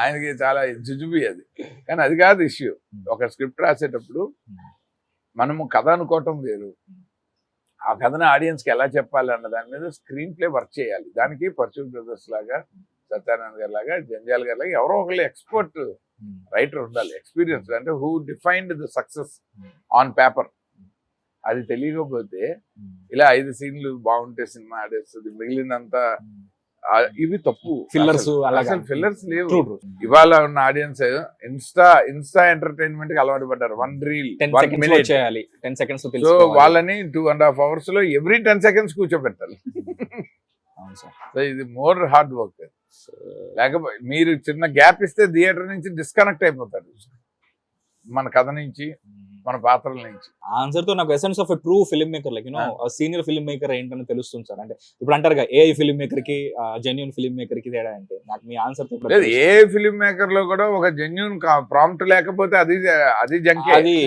ఆయనకి చాలా జుజుబి అది, కానీ అది కాదు ఇష్యూ. ఒక స్క్రిప్ట్ రాసేటప్పుడు మనము కథ అనుకోవటం వేరు, ఆ కథను ఆడియన్స్ కి ఎలా చెప్పాలి అన్న దాని మీద స్క్రీన్ ప్లే వర్క్ చేయాలి. దానికి పర్చూర్ బ్రదర్స్ లాగా, సత్యానంద్ గారి లాగా, జంజాల్ గారి లాగా ఎవరో ఒకళ్ళు ఎక్స్పర్ట్ రైటర్ ఉండాలి, ఎక్స్పీరియన్స్, అంటే who defined the success on paper. అది తెలియకపోతే ఇలా 5 సీన్లు బాగుంటే సినిమా ఆడేస్తుంది, మిగిలినంతా ఇవి తప్పు. ఫిల్లర్స్ ఫిల్లర్స్ లేవు. ఇవాళ ఉన్న ఆడియన్స్ ఇన్స్టా ఎంటర్టైన్మెంట్ కి అలవాటు పడ్డారు. 1 reel 1 minute చేయాలి, 10 seconds. సో వాళ్ళని 2.5 hours లో ఎవ్రీ 10 seconds కూర్చోబెట్టాలి. సో ఇది మోర్ హార్డ్ వర్క్. లేకపోతే మీరు చిన్న గ్యాప్ ఇస్తే థియేటర్ నుంచి డిస్కనెక్ట్ అయిపోతారు, మన కథ నుంచి, మన పాత్రల నుంచి. ఆన్సర్ తో నాకు essence of a true film maker, like senior film maker ఏంటని తెలుస్తుంది సార్. అంటే ఇప్పుడు అంటారు ఏఐ ఫిల్మ్ మేకర్ కి జెన్యూన్ ఫిల్మ్ మేకర్ కి తేడా అంటే నాకు మీ ఆన్సర్ తో లేదు. ఏ ఫిల్మ్ మేకర్ లో కూడా ఒక జెన్యూన్ ప్రాంప్ట్ లేకపోతే అది జంకే. అది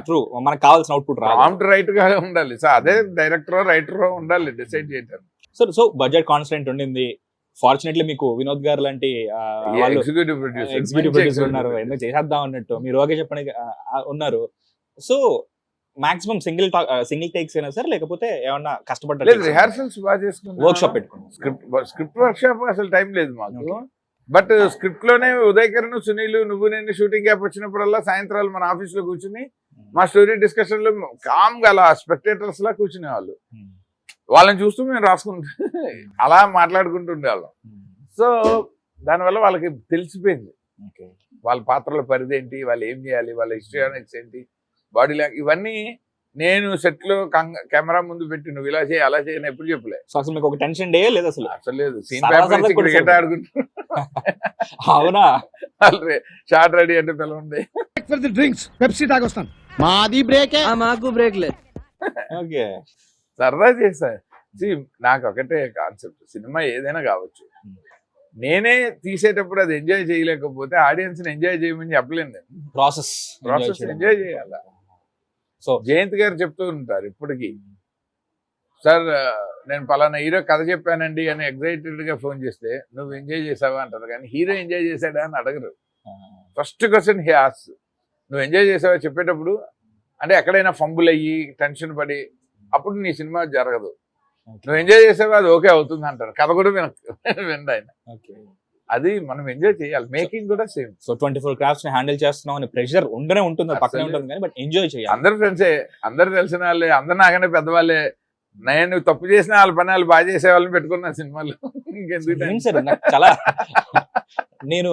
ట్రూ, మనకు కావాల్సిన అవుట్పుట్ ప్రాంప్ట్ రైట్ గా ఉండాలి. సో అదే డైరెక్టర్ రైటర్ ఉండాలి డిసైడ్ చేయటం. సో బడ్జెట్ కాన్స్టెంట్ ఉండింది. ఫార్చునేట్లీ మీకు వినోద్ గారు లాంటి ఎగ్జిక్యూటివ్ ప్రొడ్యూసర్ ఉన్నారు, ఎందుకు చేసేద్దాం అన్నట్టు మీరు ఓకే చెప్పడానికి ఉన్నారు. సో మాక్సిమం సింగిల్ టేక్స్ అయినా సార్, లేకపోతే ఏమన్నా కష్టపడ్డారు? రిహార్సల్స్ బాగా చేసుకున్నాం, వర్క్ షాప్ పెట్టుకున్నాం. స్క్రిప్ట్ వర్క్ షాప్ అసలు టైం లేదు మాకు. బట్ స్క్రిప్ట్ లోనే ఉదయకరణ్, సునీల్, నువ్వు నేను షూటింగ్ గ్యాప్ వచ్చినప్పుడల్లా సాయంత్రాలు మన ఆఫీస్ లో కూర్చుని మా స్టోరీ డిస్కషన్ లో కామ్ గా అలా స్పెక్టేటర్స్ లా కూర్చునే వాళ్ళు. వాళ్ళని చూస్తూ మేము రాసుకుంటూ అలా మాట్లాడుకుంటుండే వాళ్ళం. సో దానివల్ల వాళ్ళకి తెలిసిపోయింది వాళ్ళ పాత్రల పరిధి ఏంటి, వాళ్ళు ఏం చేయాలి, వాళ్ళ హిస్టరీ ఏంటి, బాడీ లాంగ్వేజ్, ఇవన్నీ నేను సెట్ లో కెమెరా ముందు పెట్టి నువ్వు ఇలా చేయి అలా చేయని ఎప్పుడు చెప్పలే. అసలు మీకు ఒక టెన్షన్ డే లేదు అసలు? అసలు లేదు. సీన్ పేపర్ క్రికెట్ ఆడుకుంటున్నా, అవునా, షార్ట్ రెడీ అంటే పిలవండి, డ్రింక్స్ పెప్సీ తాగొస్తాను, మాది బ్రేక్, మాకు బ్రేక్ లేదు. ఓకే, సరదా చేశా. నాకు ఒకటే కాన్సెప్ట్, సినిమా ఏదైనా కావచ్చు, నేనే తీసేటప్పుడు అది ఎంజాయ్ చేయలేకపోతే ఆడియన్స్ ని ఎంజాయ్ చేయమని చెప్పలేను నేను. ప్రాసెస్ ఎంజాయ్ చేయాలి. సో జయంత్ గారు చెప్తూ ఉంటారు ఇప్పటికీ, సార్ నేను పలానా హీరో కథ చెప్పానండి అని ఎగ్జైటెడ్ గా ఫోన్ చేస్తే నువ్వు ఎంజాయ్ చేసావా అంటారు, కానీ హీరో ఎంజాయ్ చేశాడా అని అడగరు. ఫస్ట్ క్వశ్చన్ హీ ఆస్క్స్, నువ్వు ఎంజాయ్ చేసావా చెప్పేటప్పుడు, అంటే ఎక్కడైనా ఫంబుల్ అయ్యి టెన్షన్ పడి అప్పుడు నీ సినిమా జరగదు. నువ్వు ఎంజాయ్ చేసావా అది ఓకే అవుతుంది అంటారు. కథ కూడా వినండి ఆయన. అది మనం ఎంజాయ్ చేయాలి. మేకింగ్ కూడా సేమ్. సో 24 క్రాఫ్ట్స్ ని హ్యాండిల్ చేస్తున్నాం అనే ప్రెషర్ ఉండనే ఉంటుంది, పక్కనే ఉంటుంది కానీ బట్ ఎంజాయ్ చేయాలి. అందరు ఫ్రెండ్సే, అందరు తెలిసిన వాళ్ళే, అందరు నాకనే పెద్దవాళ్ళే. నేను తప్పు చేసిన వాళ్ళ పని వాళ్ళు బాగా చేసే వాళ్ళని పెట్టుకున్నా సినిమాలో. ఏం సార్ నాకు చాలా నేను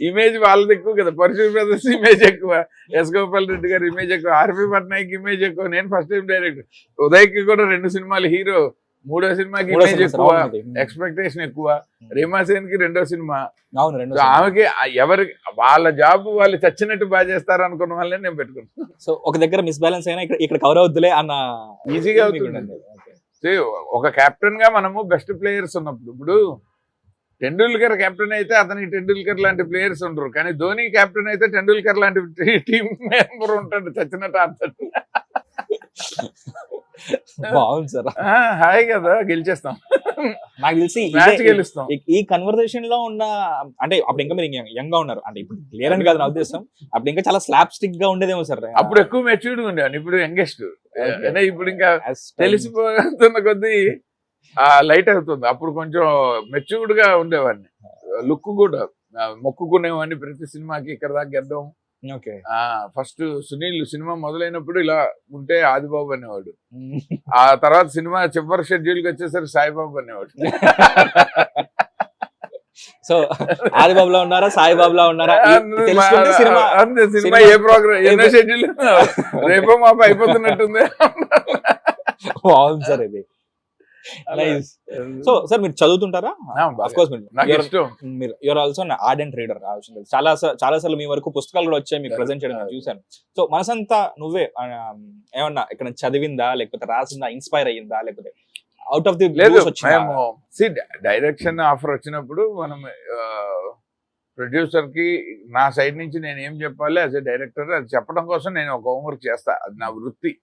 ఇమేజ్ వాళ్ళది ఎక్కువ కదా, పరశురామ్ బ్రదర్స్ ఇమేజ్ ఎక్కువ, ఎస్ గోపాల్ రెడ్డి గారి ఇమేజ్ ఎక్కువ, ఆర్పి పట్నాయక్ ఇమేజ్ ఎక్కువ. నేను ఫస్ట్ టైం డైరెక్టర్. ఉదయ్కి కూడా 2 సినిమాలు హీరో, 3వ సినిమాకి ఇమేజ్ ఎక్కువ, ఎక్స్పెక్టేషన్ ఎక్కువ. రీమా సేన్ కి 2వ సినిమా. ఆమెకి ఎవరి వాళ్ళ జాబ్ వాళ్ళు చచ్చినట్టు బాగా చేస్తారు అనుకున్న వాళ్ళని నేను పెట్టుకున్నాను. సో ఒక దగ్గర మిస్ బ్యాలెన్స్ అయినా ఇక్కడ కవర్ అవుద్దులే అన్న ఈజీగా అవుతుంది. ఒక కెప్టెన్ గా మనము బెస్ట్ ప్లేయర్స్ ఉన్నప్పుడు, ఇప్పుడు టెండూల్కర్ కెప్టెన్ అయితే అతనికి టెండూల్కర్ లాంటి ప్లేయర్స్ ఉండరు, కానీ ధోని కెప్టెన్ అయితే టెండూల్కర్ లాంటి టీం మెంబర్ ఉంటాడు, చచ్చినట్టు ఆడతాడు. బాగుంది సార్. హాయ్ కదా, గెలిచేస్తాం. నాకు తెలిసి మ్యాచ్ గెలుస్తాం. ఈ కన్వర్సేషన్ లో ఉన్న అంటే అప్పుడు ఇంకా మీరు యంగ్ గా ఉన్నారు అంటే ఇప్పుడు క్లియర్ అని కాదు నా ఉద్దేశం, అప్పుడు ఇంకా చాలా స్లాప్ స్టిక్ గా ఉండేదేమో సార్. అప్పుడు ఎక్కువ మెచ్యూర్డ్ ఉండేవాడిని, ఇప్పుడు యంగెస్ట్. ఇప్పుడు ఇంకా తెలిసిపోతున్న కొద్దీ లైట్ అవుతుంది. అప్పుడు కొంచెం మెచ్యూర్డ్ గా ఉండేవాడిని, లుక్ కూడా మొక్కుకునేవాడిని ప్రతి సినిమాకి ఇక్కడ దాకా గెద్దాం. ఫస్ట్ సునీల్ సినిమా మొదలైనప్పుడు ఇలా ఉంటే ఆదిబాబు అనేవాడు, ఆ తర్వాత సినిమా చివరి షెడ్యూల్ కి వచ్చేసరికి సాయిబాబు అనేవాడు. సో ఆదిబాబులా ఉన్నారా సాయిబాబులా ఉన్నారా సినిమా ఏ ప్రోగ్రామ్ ఎన్నో షెడ్యూల్ రేపో మాప అయిపోతున్నట్టుంది. బాగుంది సార్ ఇది. సో సార్ మీరు చదువుతుంటారా? మీరు యూఆర్ ఆల్సో ఆర్డెంట్ రీడర్. చాలా సార్లు మీ వరకు పుస్తకాలు కూడా వచ్చాయి, మీకు ప్రెజెంట్ చేయడం చూసాను. సో మనసంతా నువ్వే ఏమన్నా ఇక్కడ చదివిందా, లేకపోతే రాసిందా, ఇన్స్పైర్ అయ్యిందా, లేకపోతే out of the direction offer వచ్చినప్పుడు మనం ప్రొడ్యూసర్ కి నా సైడ్ నుంచి నేను ఏం చెప్పాలి యాజ్ ఎ డైరెక్టర్, అది చెప్పడం కోసం నేను ఒక హోంవర్క్ చేస్తా, అది నా వృత్తి.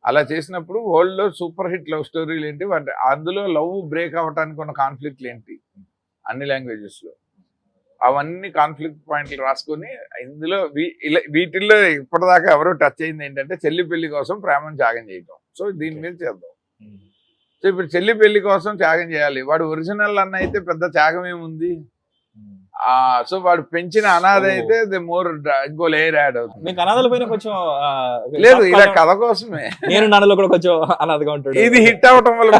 అలా చేసినప్పుడు వరల్డ్ లో సూపర్ హిట్ లవ్ స్టోరీలు ఏంటి, అందులో లవ్ బ్రేక్ అవ్వడానికి ఉన్న కాన్ఫ్లిక్ట్లు ఏంటి అన్ని లాంగ్వేజెస్ లో, అవన్నీ కాన్ఫ్లిక్ట్ పాయింట్లు రాసుకొని ఇందులో వీటిల్లో ఇప్పటిదాకా ఎవరో టచ్ అయింది ఏంటంటే చెల్లి పెళ్లి కోసం ప్రేమను త్యాగం చేయటం. సో దీని మీద చేద్దాం. సో ఇప్పుడు చెల్లి పెళ్లి కోసం త్యాగం చేయాలి. వాడు ఒరిజినల్ అన్న అయితే పెద్ద త్యాగం ఏముంది, సో వాడు పెంచిన అనాథ అయితే మోర్ ఇంకో లేయర్ యాడ్ అవుతుంది. మీకు అనాథల పైన కొంచెం లేదు, ఇలా కథ కోసమే. నేను నాన్నలో కూడా కొంచెం అనాథగా ఉంటాడు. ఇది హిట్ అవటం వల్ల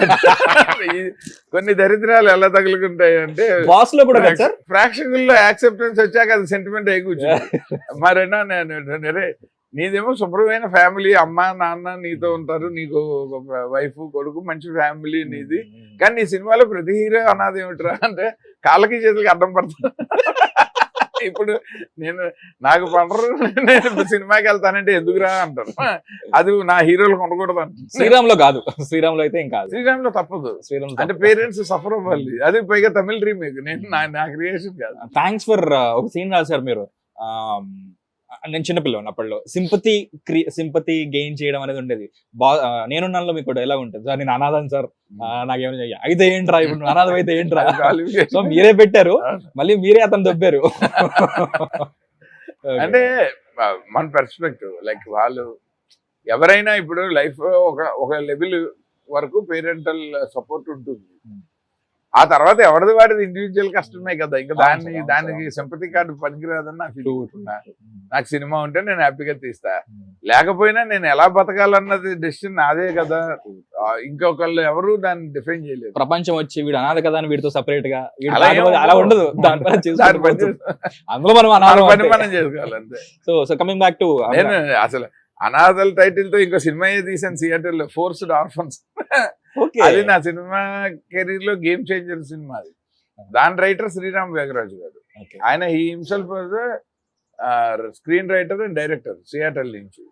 కొన్ని దరిద్రాలు ఎలా తగులుకుంటాయి అంటే బాస్ లో కూడా ప్రేక్షకుల్లో యాక్సెప్టెన్స్ వచ్చాక అది సెంటిమెంట్ అయి కూర్చుంది. మరేనా నీదేమో శుభ్రమైన ఫ్యామిలీ, అమ్మ నాన్న నీతో ఉంటారు, నీకు వైఫ్ కొడుకు మంచి ఫ్యామిలీ నీది, కానీ నీ సినిమాలో ప్రతి హీరో అనాథ ఏమిట్రా అంటే కాళ్ళకి చేతులకి అడ్డం పడతాను. ఇప్పుడు నాకు పడరు, నేను సినిమాకి వెళ్తానంటే ఎందుకురా అంటారు. అది నా హీరోలకు ఉండకూడదు అంట. శ్రీరామ్ లో కాదు, శ్రీరామ్ లో అయితే ఏం కాదు, శ్రీరామ్ లో తప్పదు. శ్రీరామ్ అంటే పేరెంట్స్ సఫర్ అవ్వాలి, అది పైగా తమిళ రీమేక్, నా క్రియేషన్ కాదు. థ్యాంక్స్ ఫర్ ఒక సీన్ రాశారు మీరు. నేను చిన్నపిల్ల ఉన్నప్పట్లో సింపతి గెయిన్ చేయడం అనేది ఉండేది. నేనున్నాలో మీకు ఎలా ఉంటుంది సార్, నేను అనాథం సార్, నాకేమైనా అయితే ఏంట్రా, ఇప్పుడు అనాథం అయితే ఏంట్రా. సో మీరే పెట్టారు, మళ్ళీ మీరే అతను దొబ్బారు. అంటే మన పర్స్పెక్టివ్, లైక్ వాళ్ళు ఎవరైనా ఇప్పుడు లైఫ్ ఒక లెవెల్ వరకు పేరెంటల్ సపోర్ట్ ఉంటుంది, ఆ తర్వాత ఎవరిది వాడిది ఇండివిజువల్ కష్టమే కదా. ఇంకా దానికి సింపతి కార్డు పనికిరాదని నాకు ఫీల్ అవుతున్నా. నాకు సినిమా ఉంటే నేను హ్యాపీగా తీస్తా, లేకపోయినా నేను ఎలా బతకాలన్నది డెసిషన్ నాదే కదా. ఇంకొకళ్ళు ఎవరు దాన్ని డిఫైన్ చేయలేదు. ప్రపంచం వచ్చి వీడు అనాథ కదా అని వీడితో సపరేట్ గా అలా ఉండదు, అందులో మనం చేసుకోవాలంతే. సో కమింగ్ బ్యాక్ టు, నేను అసలు అనాథల్ టైటిల్ తో ఇంకో సినిమా తీసాను థియేటర్ లో, ఫోర్స్డ్ ఆర్ఫన్స్. అది నా సినిమా కెరీర్ లో గేమ్ చేంజర్ సినిమా. అది దాని రైటర్ శ్రీరామ్ వేగరాజు గారు. ఆయన he himself screen writer and director Seattle నుంచి.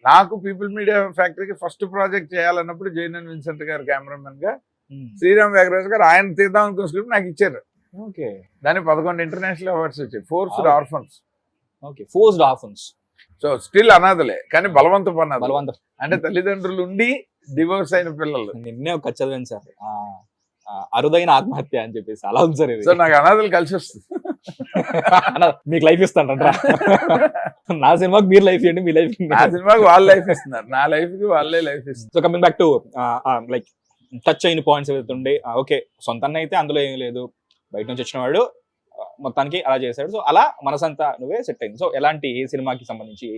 నాకు పీపుల్ మీడియా ఫ్యాక్టరీకి ఫస్ట్ ప్రాజెక్ట్ చేయాలన్నప్పుడు జైనన్ విన్సెంట్ గారు కెమెరామెన్ గా, శ్రీరామ్ వేగరాజు గారు ఆయన తీద్దాం అనుకున్న స్క్రిప్ట్ నాకు ఇచ్చారు. దాని 11 ఇంటర్నేషనల్ అవార్డ్స్ వచ్చాయి. Forced orphans. సో స్టిల్ అనాథలే, కానీ బలవంతపు అనాథలు, అంటే తల్లిదండ్రులు ఉండి డివోర్స్ అయిన పిల్లలు. నిన్నే ఒక చదివాను సార్, అరుదైన ఆత్మహత్య అని చెప్పేసి, అలా ఉంది సార్. సో నాకు అనాథలు కలిసి వస్తుంది. మీకు లైఫ్ ఇస్తానంటారా? నా సినిమాకి మీరు లైఫ్ ఇవ్వండి, మీ లైఫ్. నా సినిమాకి వాళ్ళు లైఫ్ ఇస్తున్నారు, నా లైఫ్ కి వాళ్ళే లైఫ్ ఇస్తున్నారు. So coming back to like touch అయిన పాయింట్స్ ఏదైతే ఉండే, ఓకే సొంతంగా అయితే అందులో ఏమీ లేదు, బయట నుంచి వచ్చిన వాడు మొత్తానికి అలా చేశాడు. సో అలా మనసంతా నువ్వే సెట్ అయింది. సో ఎలాంటి ఏ సినిమాకి సంబంధించి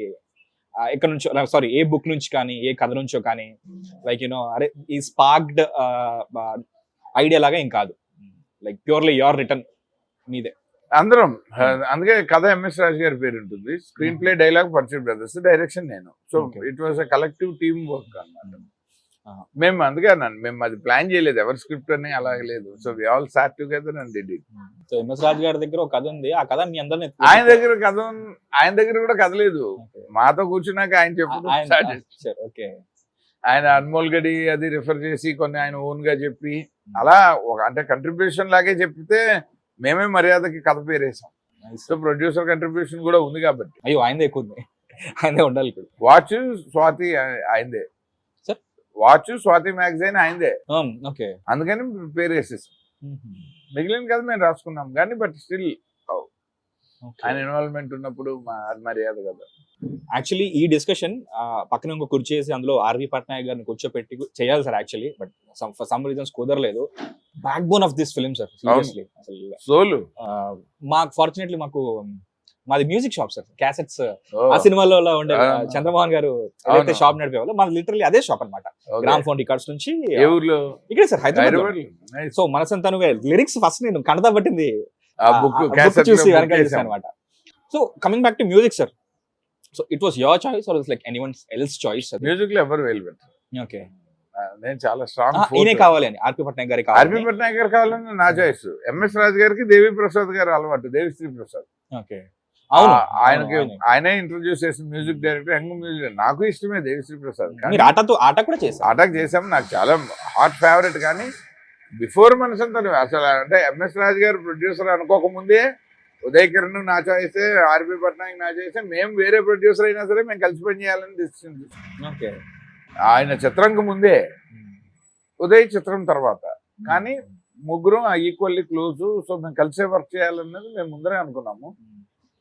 ఎక్కడ నుంచో, సారీ ఏ బుక్ నుంచి కానీ ఏ కథ నుంచో కానీ లైక్ యూనో అరే ఈ స్పార్క్డ్ ఐడియా లాగా ఏం కాదు, లైక్ ప్యూర్లీ యువర్ రిటర్న్ మీదే. అందరం అందుకే కథ ఎంఎస్ రాజు గారి పేరు ఉంటుంది, screenplay dialogue Paruchuri brothers, direction నేను. So it was a collective team work అన్నమాట. మేము అందుకే అన్నాను, మేము అది ప్లాన్ చేయలేదు, ఎవరి స్క్రిప్ట్ అని అలాగే లేదు. So we all sat together and did it. So MS Raju గారి దగ్గర ఒక కథ ఉంది, ఆ కథ మీ అందరినీ ఆయన దగ్గర కథ ఆయన దగ్గర కూడా కథ లేదు, మాతో కూర్చున్నాక ఆయన చెప్పు. ఓకే, ఆయన అన్మోల్ గడి అది రిఫర్ చేసి కొన్ని ఆయన ఓన్ గా చెప్పి అలా అంటే కంట్రిబ్యూషన్ లాగే చెప్తే మేమే మర్యాదకి కథ పేరేసాం. సో ప్రొడ్యూసర్ కంట్రిబ్యూషన్ కూడా ఉంది కాబట్టి. అయ్యో ఆయనదే ఎక్కువ ఉంది, ఆయనదే ఉండాలి. వాచ్ స్వాతి ఆయనదే, వాచ్ స్వాతి మ్యాగజైన్ ఆయనదే. ఓకే, అందుకని పేరు వేసేసాం. మిగిలిన కథ మేము రాసుకున్నాం కానీ బట్ స్టిల్ ఆయన ఇన్వాల్వ్మెంట్ ఉన్నప్పుడు మర్యాద కదా. యాక్చువల్లీ ఈ డిస్కషన్ పక్కన ఇంకో కుర్చీ చేసి అందులో ఆర్వి పట్నాయక్ గారిని కూర్చోపెట్టి చేయాలి sir actually, but for some reasons కుదరలేదు. Backbone of this film sir, seriously. సోలు మాకు ఫార్చునేట్లీ మాది మ్యూజిక్ షాప్ సార్, క్యాసెట్స్ ఆ సినిమాలో ఉండే చంద్రమోహన్ గారు ఏదైతే షాప్ నడిపేవాళ్ళు, మాది లిటరల్లీ అదే షాప్ అనమాట. గ్రామ్ ఫోన్ రికార్డ్స్ నుంచి ఇక్కడే సార్ హైదరాబాద్. సో మనసంతా లిరిక్స్ ఫస్ట్ నేను కడతా పట్టింది చూసి అనమాట. So coming back to music sir, so it was your choice or like anyone else choice? Music లో ఎవరు వేలు పెట్టారు. ఓకే, నేను చాలా స్ట్రాంగ్ ఈయనే కావాలి అని, ఆర్పి పట్నాయక్ గారికి ఆర్పి పట్నాయక్ గారు కావాలని నా చాయిస్. ఎంఎస్ రాజు గారికి దేవి ప్రసాద్ గారు అలవాటు, దేవిశ్రీ ప్రసాద్. ఓకే, ఆయనే ఇంట్రొడ్యూస్ చేసిన మ్యూజిక్ డైరెక్టర్, యంగ్ మ్యూజిక్. నాకు ఇష్టమే దేవిశ్రీ ప్రసాద్. ఆట కూడా చేశారు, ఆటకు చేసాం, నాకు చాలా హాట్ ఫేవరెట్. కానీ బిఫోర్ మనసంతా అసలు అంటే ఎంఎస్ రాజు గారు ప్రొడ్యూసర్ అనుకోకముందే ఉదయ్ కిరణ్ నా చాయిసే, ఆర్పి పట్నాయక్ నా చాయిసే. మేము వేరే ప్రొడ్యూసర్ అయినా సరే మేము కలిసి పని చేయాలని డిసిషన్ తీసుకున్నాం. ఆయన చిత్రంకి ముందే, ఉదయ్ చిత్రం తర్వాత. కానీ ముగ్గురం ఈక్వల్లీ క్లోజ్. సో మేము కలిసే వర్క్ చేయాలన్నది మేము ముందరే అనుకున్నాము.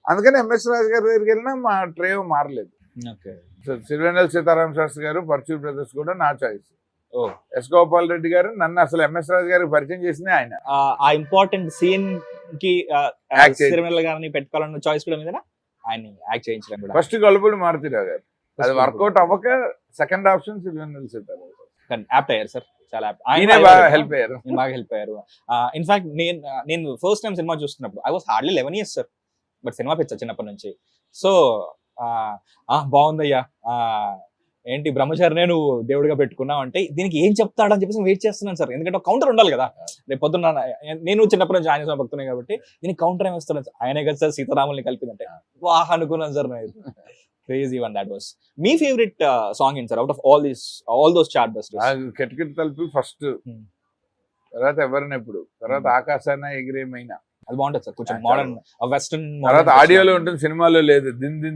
అందుకని ఎంఎస్ రాజు గారి దగ్గరికి వెళ్ళినా మా ట్రేవ్ మారలేదు. సో సిరివెన్నెల సీతారామ శాస్త్రి గారు, పర్చూట్ బ్రదర్స్ కూడా నా చాయిస్. ఎస్ గోపాల్ రెడ్డి గారు నన్ను అసలు ఎంఎస్ రాజు గారికి పరిచయం చేసింది ఆయన. ఆ ఇంపార్టెంట్ సీన్ కి సిరివెన్నెల గారిని పెట్టుకోవాలన్న చాయిస్ కూడా మీద ఆయన యాక్ట్ చేయించడం కూడా. ఫస్ట్ గొల్లపూడి మారుతిరావు గారు, అది వర్కౌట్ అవ్వక second option Sirivennela Seetharama apt అయ్యారు సార్, చాలా బాగా హెల్ప్ అయ్యారు, బాగా హెల్ప్ అయ్యారు. ఇన్ఫాక్ట్ నేను ఫస్ట్ టైం సినిమా చూస్తున్నప్పుడు I was hardly 11 years sir, but సినిమా పిచ్చ చిన్నప్పటి నుంచి. సో బాగుందయ్యా, ఏంటి బ్రహ్మచారినే నువ్వు దేవుడిగా పెట్టుకున్నావు అంటే దీనికి ఏం చెప్తాడని చెప్పేసి వెయిట్ చేస్తున్నాను సార్. ఎందుకంటే కౌంటర్ ఉండాలి కదా. రేపు పొద్దున్న నేను చిన్నప్పటి నుంచి ఆయన భక్తున్నాయి కాబట్టి దీనికి కౌంటర్ ఏమి ఇస్తున్నాను. ఆయనే కదా సార్ సీతారాముల్ని కలిపిందంటే వాహ్ అనుకున్నాను sir. Crazy one that was. మీ ఫేవరెట్ సాంగ్ ఏంటి sir out of all those chartbusters? కిటకిట తలుపు ఫస్ట్, తర్వాత ఎవరినెప్పుడు, తర్వాత ఆకాశాన ఎగిరేమైనా. అది బాగుంటుంది సార్, కొంచెం మోడర్న్ వెస్టర్న్. తర్వాత ఆడియోలో ఉంటుంది, సినిమాలో లేదు.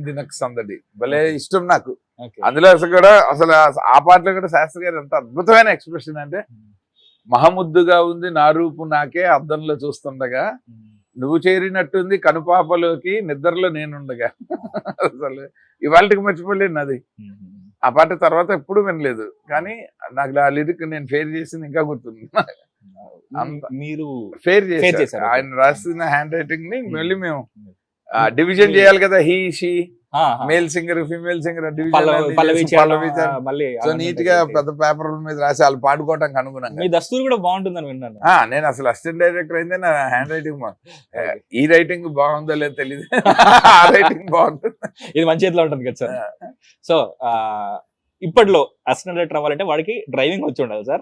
దినక్ సందడి భలే ఇష్టం నాకు. అందులో అసలు ఆ పాటలో కూడా శాస్త్రి గారు ఎంత అద్భుతమైన ఎక్స్ప్రెషన్ అంటే, మహముద్దుగా ఉంది నా రూపు నాకే అద్దంలో చూస్తుండగా, నువ్వు చేరినట్టుంది కనుపాపలోకి నిద్రలో నేనుండగా. అసలు ఇవాళకి మర్చిపోలేను అది. ఆ పాట తర్వాత ఎప్పుడు వినలేదు, కానీ నాకు ఆ లిరిక్ నేను ఫేర్ చేసింది ఇంకా గుర్తుంది. మీరు ఫేర్ చేశారు, ఆయన రాసిన హ్యాండ్ రైటింగ్ ని మళ్ళీ మేము డివిజన్ చేయాలి కదా, he she, male singer female singer so neat గా పెద్ద పేపర్ మీద రాసి వాళ్ళు పాడుకోవడానికి అనుగుణంగా. మీ దస్తూరు కూడా బాగుంటుందని విన్నాను. నేను అసలు అసిస్టెంట్ డైరెక్టర్ అయితే నా హ్యాండ్ రైటింగ్ ఈ రైటింగ్ బాగుందో లేదో తెలియదు, ఆ రైటింగ్ బాగుంటుంది. ఇది మంచి చేతిలో ఉంటుంది కదా సార్. సో ఇప్పట్లో అసిస్టెంట్ డైరెక్టర్ అవ్వాలంటే వాడికి డ్రైవింగ్ వచ్చి ఉండాలి సార్.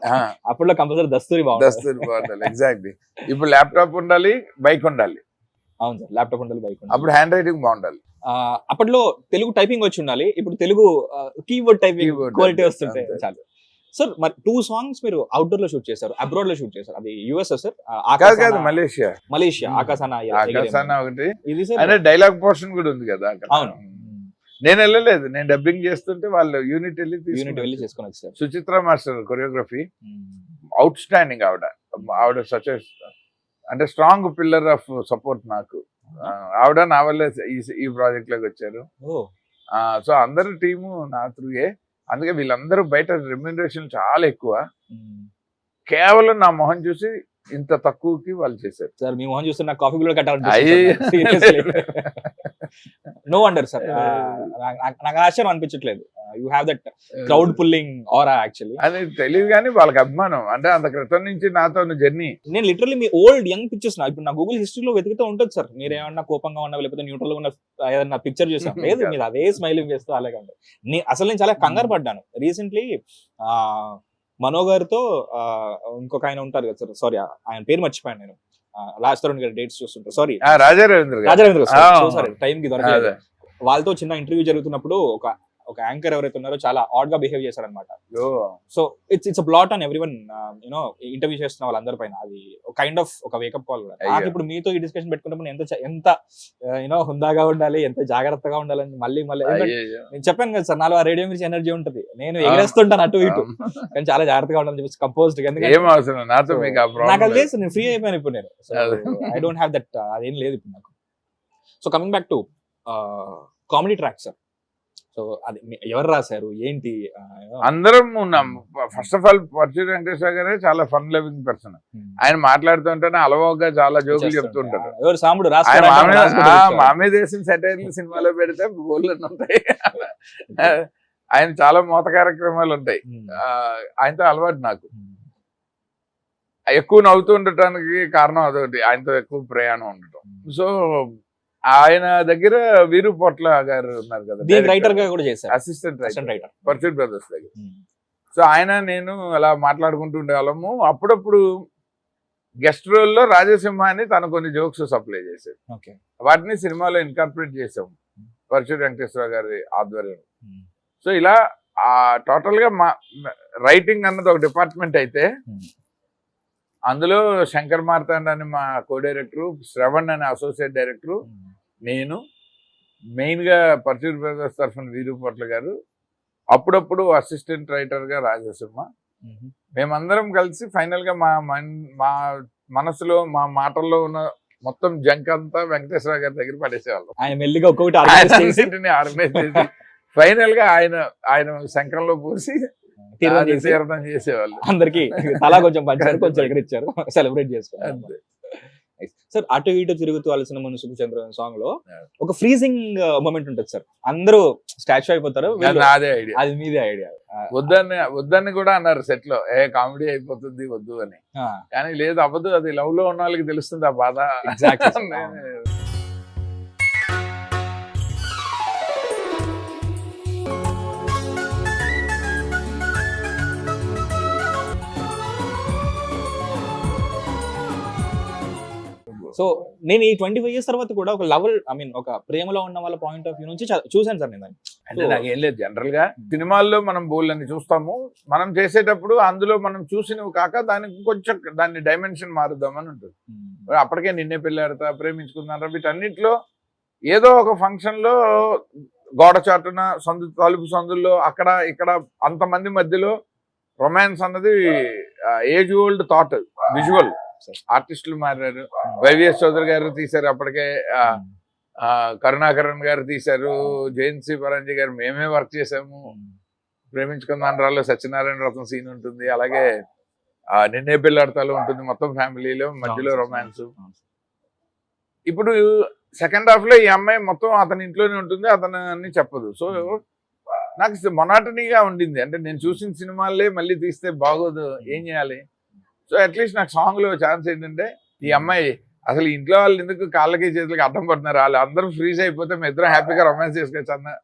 అప్పట్లో కంపల్సరీ దస్తూరి బాగుండాలి. ఎగ్జాక్ట్లీ. ఇప్పుడు ల్యాప్టాప్ ఉండాలి, బైక్ ఉండాలి. అవును సార్, ల్యాప్టాప్ ఉండాలి, బైక్ ఉండాలి. అప్పుడు హ్యాండ్ రైటింగ్ బాగుండాలి. అప్పట్లో తెలుగు టైపింగ్ వచ్చి ఉండాలి, ఇప్పుడు తెలుగు కీబోర్డ్ టైపింగ్ క్వాలిటీ వస్తుంటే చాలు. సార్ మరి 2 songs మీరు అవుట్డోర్ లో షూట్ చేశారు, అబ్రాడ్ లో షూట్ చేశారు. అది యుఎస్ సార్? మలేషియా ఆకాశాన ఒకటి. ఇది డైలాగ్ పోర్షన్ కూడా ఉంది కదా. అవును, నేను వెళ్ళలేదు, నేను డబ్బింగ్ చేస్తుంటే వాళ్ళు యూనిట్ వెళ్ళి చేసుకుని వచ్చారు. Suchitra master choreography out standing. ఆవిడ సచ్ అంటే స్ట్రాంగ్ పిల్లర్ ఆఫ్ సపోర్ట్ నాకు. ఆవిడ నా వల్లే ఈ ప్రాజెక్ట్ లోకి వచ్చారు. ఓ సో అందరు టీము నా త్రూయే. అందుకే వీళ్ళందరూ బయట రెమ్యూనరేషన్ చాలా ఎక్కువ. కేవలం నా మొహం చూసి ఇంత తక్కువకి వాళ్ళు చేశారు. సార్ మీ మొహం చూస్తే నాకు కాఫీ కూడా అయ్యయ్యో. నో వండర్ సార్, నాకు ఆశ్చర్యం అనిపించట్లేదు. You have that crowd pulling aura actually. అది తెలియదు కానీ వాళ్ళకి అభిమానం. అంటే అంత క్రితం నుంచి నాతో జర్నీ. నేను లిటరల్లీ మీ ఓల్డ్ యంగ్ పిక్చర్స్ ఇప్పుడు నా గూగుల్ హిస్టరీలో వెతుకుతూ ఉంటుంది సార్. మీరు ఏమన్నా కోపంగా ఉన్నా లేకపోతే న్యూట్రల్ గా ఉన్న ఏదన్నా పిక్చర్ చూసాను, లేదు మీరు అదే స్మైలింగ్ చేస్తూ అలాగే ఉంటుంది. అసలు నేను చాలా కంగారు పడ్డాను రీసెంట్లీ. మనో గారితో ఇంకొక ఆయన ఉంటారు కదా సార్, సారీ ఆయన పేరు మర్చిపోయాను నేను, రాజ్ తరుణ్ గారి డేట్స్ చూస్తుంటారు, sorry Raja Ravindra sorry time కి దొరకలేదు. వాళ్ళతో చిన్న ఇంటర్వ్యూ జరుగుతున్నప్పుడు ఒక యాంకర్ ఎవరైతే ఉన్నారో చాలా ఆడ్ గా బిహేవ్ చేశారనమాట. So it's blot on everyone, you know interview చేస్తున్న వాళ్ళందరి పైన. అది కైండ్ ఆఫ్ ఒక వేకప్ కాల్ కూడా. నాకు ఇప్పుడు మీతో ఈ డిస్కషన్ పెట్టుకున్నప్పుడు ఎంత యూనో హుందాగా ఉండాలి, ఎంత జాగ్రత్తగా ఉండాలని మళ్ళీ నేను చెప్పాను కదా సార్, నాలో ఆ రేడియో మిర్చి ఎనర్జీ ఉంటుంది, నేను ఎగరేస్తుంటాను అటు ఇటు, కానీ చాలా జాగ్రత్తగా ఉండాలని చెప్పి కంపోజ్డ్. నాకు అది లేదు, నేను ఫ్రీ అయిపోయాను ఇప్పుడు. నేను ఐ డోంట్ హ్యావ్ దట్, అదేం లేదు ఇప్పుడు నాకు. So coming back to comedy track sir, so అది ఎవరు రాశారు ఏంటి? అందరం ఉన్నాం. First of all Paruchuri Venkateswara గారే చాలా ఫన్ లవింగ్ పర్సన్. ఆయన మాట్లాడుతుంటేనే అలవాగా చాలా జోకులు చెప్తుంటారు. ఎవరు సాముడు మామే దేశం సెటైర్లు సినిమాలో పెడితే బోర్లు ఉంటాయి. ఆయన చాలా మోత కార్యక్రమాలు ఉంటాయి. ఆయనతో అలవాటు నాకు. ఎక్కువ నవ్వుతూ ఉండటానికి కారణం అదొకటి, ఆయనతో ఎక్కువ ప్రయాణం ఉండటం. సో ఆయన దగ్గర వీరు పొట్ల గారు ఉన్నారు కదా, రైటర్ గా కూడా చేశారు, అసిస్టెంట్ రైటర్ పర్చూర్ బ్రదర్స్ దగ్గర. సో ఆయన నేను అలా మాట్లాడుకుంటూ ఉండేవాళ్ళము. అప్పుడప్పుడు గెస్ట్ రోల్ లో రాజసింహ అని తను కొన్ని జోక్స్ సప్లై చేశారు. వాటిని సినిమాలో ఇన్కార్పొరేట్ చేసాం పరచూరి వెంకటేశ్వర గారి ఆధ్వర్యం. సో ఇలా టోటల్ గా మా రైటింగ్ అన్నది ఒక డిపార్ట్మెంట్ అయితే, అందులో శంకర్ మార్తాండ్ అని మా కో డైరెక్టరు, శ్రవణ్ అని అసోసియేట్ డైరెక్టరు, నేను మెయిన్ గా పరచూరి బ్రదర్స్ తరఫున వీరు పొట్ల గారు, అప్పుడప్పుడు అసిస్టెంట్ రైటర్ గా రాజసింహ, మేమందరం కలిసి ఫైనల్ గా మా మనసులో మా మాటల్లో ఉన్న మొత్తం జంక్ అంతా వెంకటేశ్వర గారి దగ్గర పడేసేవాళ్ళం. ఆయన మెల్లిగా ఒక్కొక్కటి ఆర్గనైజ్ చేసి ఫైనల్ గా ఆయన శంఖంలో పోసి తీర్థం చేసేవాళ్ళు. అందరికి అలా కొంచెం పంచారు, కొంచెం ఎగరిచ్చారు, సెలబ్రేట్ చేసుకున్నారు. సార్ అటు ఇటు తిరుగుతూ అలసిన మనసు చంద్ర సాంగ్ లో ఒక ఫ్రీజింగ్ మూమెంట్ ఉంటుంది సార్, అందరూ స్టాచ్యూ అయిపోతారు. అది మీదే ఐడియా. వద్దని కూడా అన్నారు సెట్ లో, కామెడీ అయిపోతుంది వద్దు అని. కానీ లేదు, అవ్వదు, అది లవ్ లో ఉన్న వాళ్ళకి తెలుస్తుంది ఆ బాధ. సో నేను ఈ 25 years తర్వాత కూడా ఒక లవ్, ఐ మీన్ ఒక ప్రేమలో ఉన్న వాళ్ళ పాయింట్ ఆఫ్ వ్యూ నుంచి చూసాను సార్ నేను. అంటే నాకేం లేదు, జనరల్ గా సినిమాల్లో మనం బోల్ని చూస్తాము, మనం చేసేటప్పుడు అందులో మనం చూసినవి కాక దానికి కొంచెం దాన్ని డైమెన్షన్ మారుద్దామని ఉంటుంది. అప్పటికే నిన్నే పెళ్ళాడతా, ప్రేమించుకున్నారా, వీటన్నిటిలో ఏదో ఒక ఫంక్షన్ లో గోడ చాటున తలుపు సందుల్లో అక్కడ ఇక్కడ అంతమంది మధ్యలో రొమాన్స్ అన్నది ఏజ్ ఓల్డ్ థాట్. విజువల్ ఆర్టిస్టులు మారారు, వైవిఎస్ చౌదరి గారు తీశారు, అప్పటికే కరుణాకరణ్ గారు తీశారు, జయంతి పరంజీ గారు, మేమే వర్క్ చేసాము. ప్రేమించుకుందాండ్రాలో సత్యనారాయణ రత్న సీన్ ఉంటుంది, అలాగే నిన్నే పెళ్ళాడతాలో ఉంటుంది, మొత్తం ఫ్యామిలీలో మధ్యలో రొమాన్స్. ఇప్పుడు సెకండ్ హాఫ్ లో ఈ అమ్మాయి మొత్తం అతని ఇంట్లోనే ఉంటుంది, అతను అన్ని చెప్పదు. సో నాకు మొనాటనీగా ఉండింది. అంటే నేను చూసిన సినిమాలే మళ్ళీ తీస్తే బాగోదు, ఏం చేయాలి? సో అట్లీస్ట్ నాకు సాంగ్ లో ఛాన్స్ ఏంటంటే, ఈ అమ్మాయి అసలు ఇంట్లో వాళ్ళు ఎందుకు కాళ్ళకి చేతులకి అడ్డం పడుతున్నారు, వాళ్ళు అందరూ ఫ్రీజ్ అయిపోతే మేము ఇద్దరం హ్యాపీగా రొమాన్స్ చేసుకోవచ్చు అన్న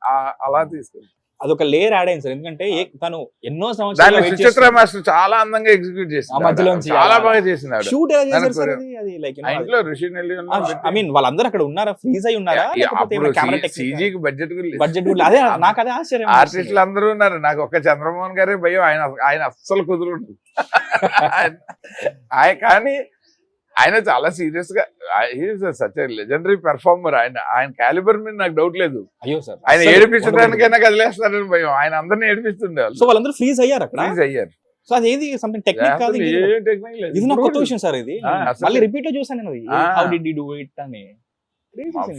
అలా తీసుకెళ్ళి అదొక లేయర్ యాడ్ అయింది సార్. ఎందుకంటే తను ఎన్నో సంవత్సరాలు సుచిత్ర మాస్టర్ చాలా అందంగా ఎగ్జిక్యూట్ చేసింది, చాలా బాగా చేసింది. షూట్ ఎలా చేశారు సార్? ఇంట్లో ఋషి ఐ మీన్ వాళ్ళందరూ అక్కడ ఉన్నారా, ఫ్రీజ్ అయి ఉన్నారా? సీజీకి బడ్జెట్ అదే నాకు అదే ఆశ్చర్యం. ఆర్టిస్టులు అందరూ ఉన్నారు, నాకు ఒక్క చంద్రమోహన్ గారే భయం, ఆయన అస్సలు కుదురుండు. కానీ ఆయన చాలా సీరియస్ గా, సచ్ లెజెండరీ పెర్ఫార్మర్. ఆయన క్యాలిబర్ మీద నాకు డౌట్ లేదు. అయ్యో సార్, ఆయన ఏడిపించడానికైనా కదిలేస్తారని భయం, ఆయన అందరినీ ఏడిపిస్తుండే. సో వాళ్ళందరూ ఫ్రీజ్ అయ్యారు అక్కడ. ఫ్రీజ్ అయ్యారు. సో అదేది సంథింగ్ టెక్నిక్ కాదు, ఇది నాకు కొత్త విషయం సార్. ఇది మళ్ళీ రిపీట్ లో చూసాను నేను, how did you do it అని.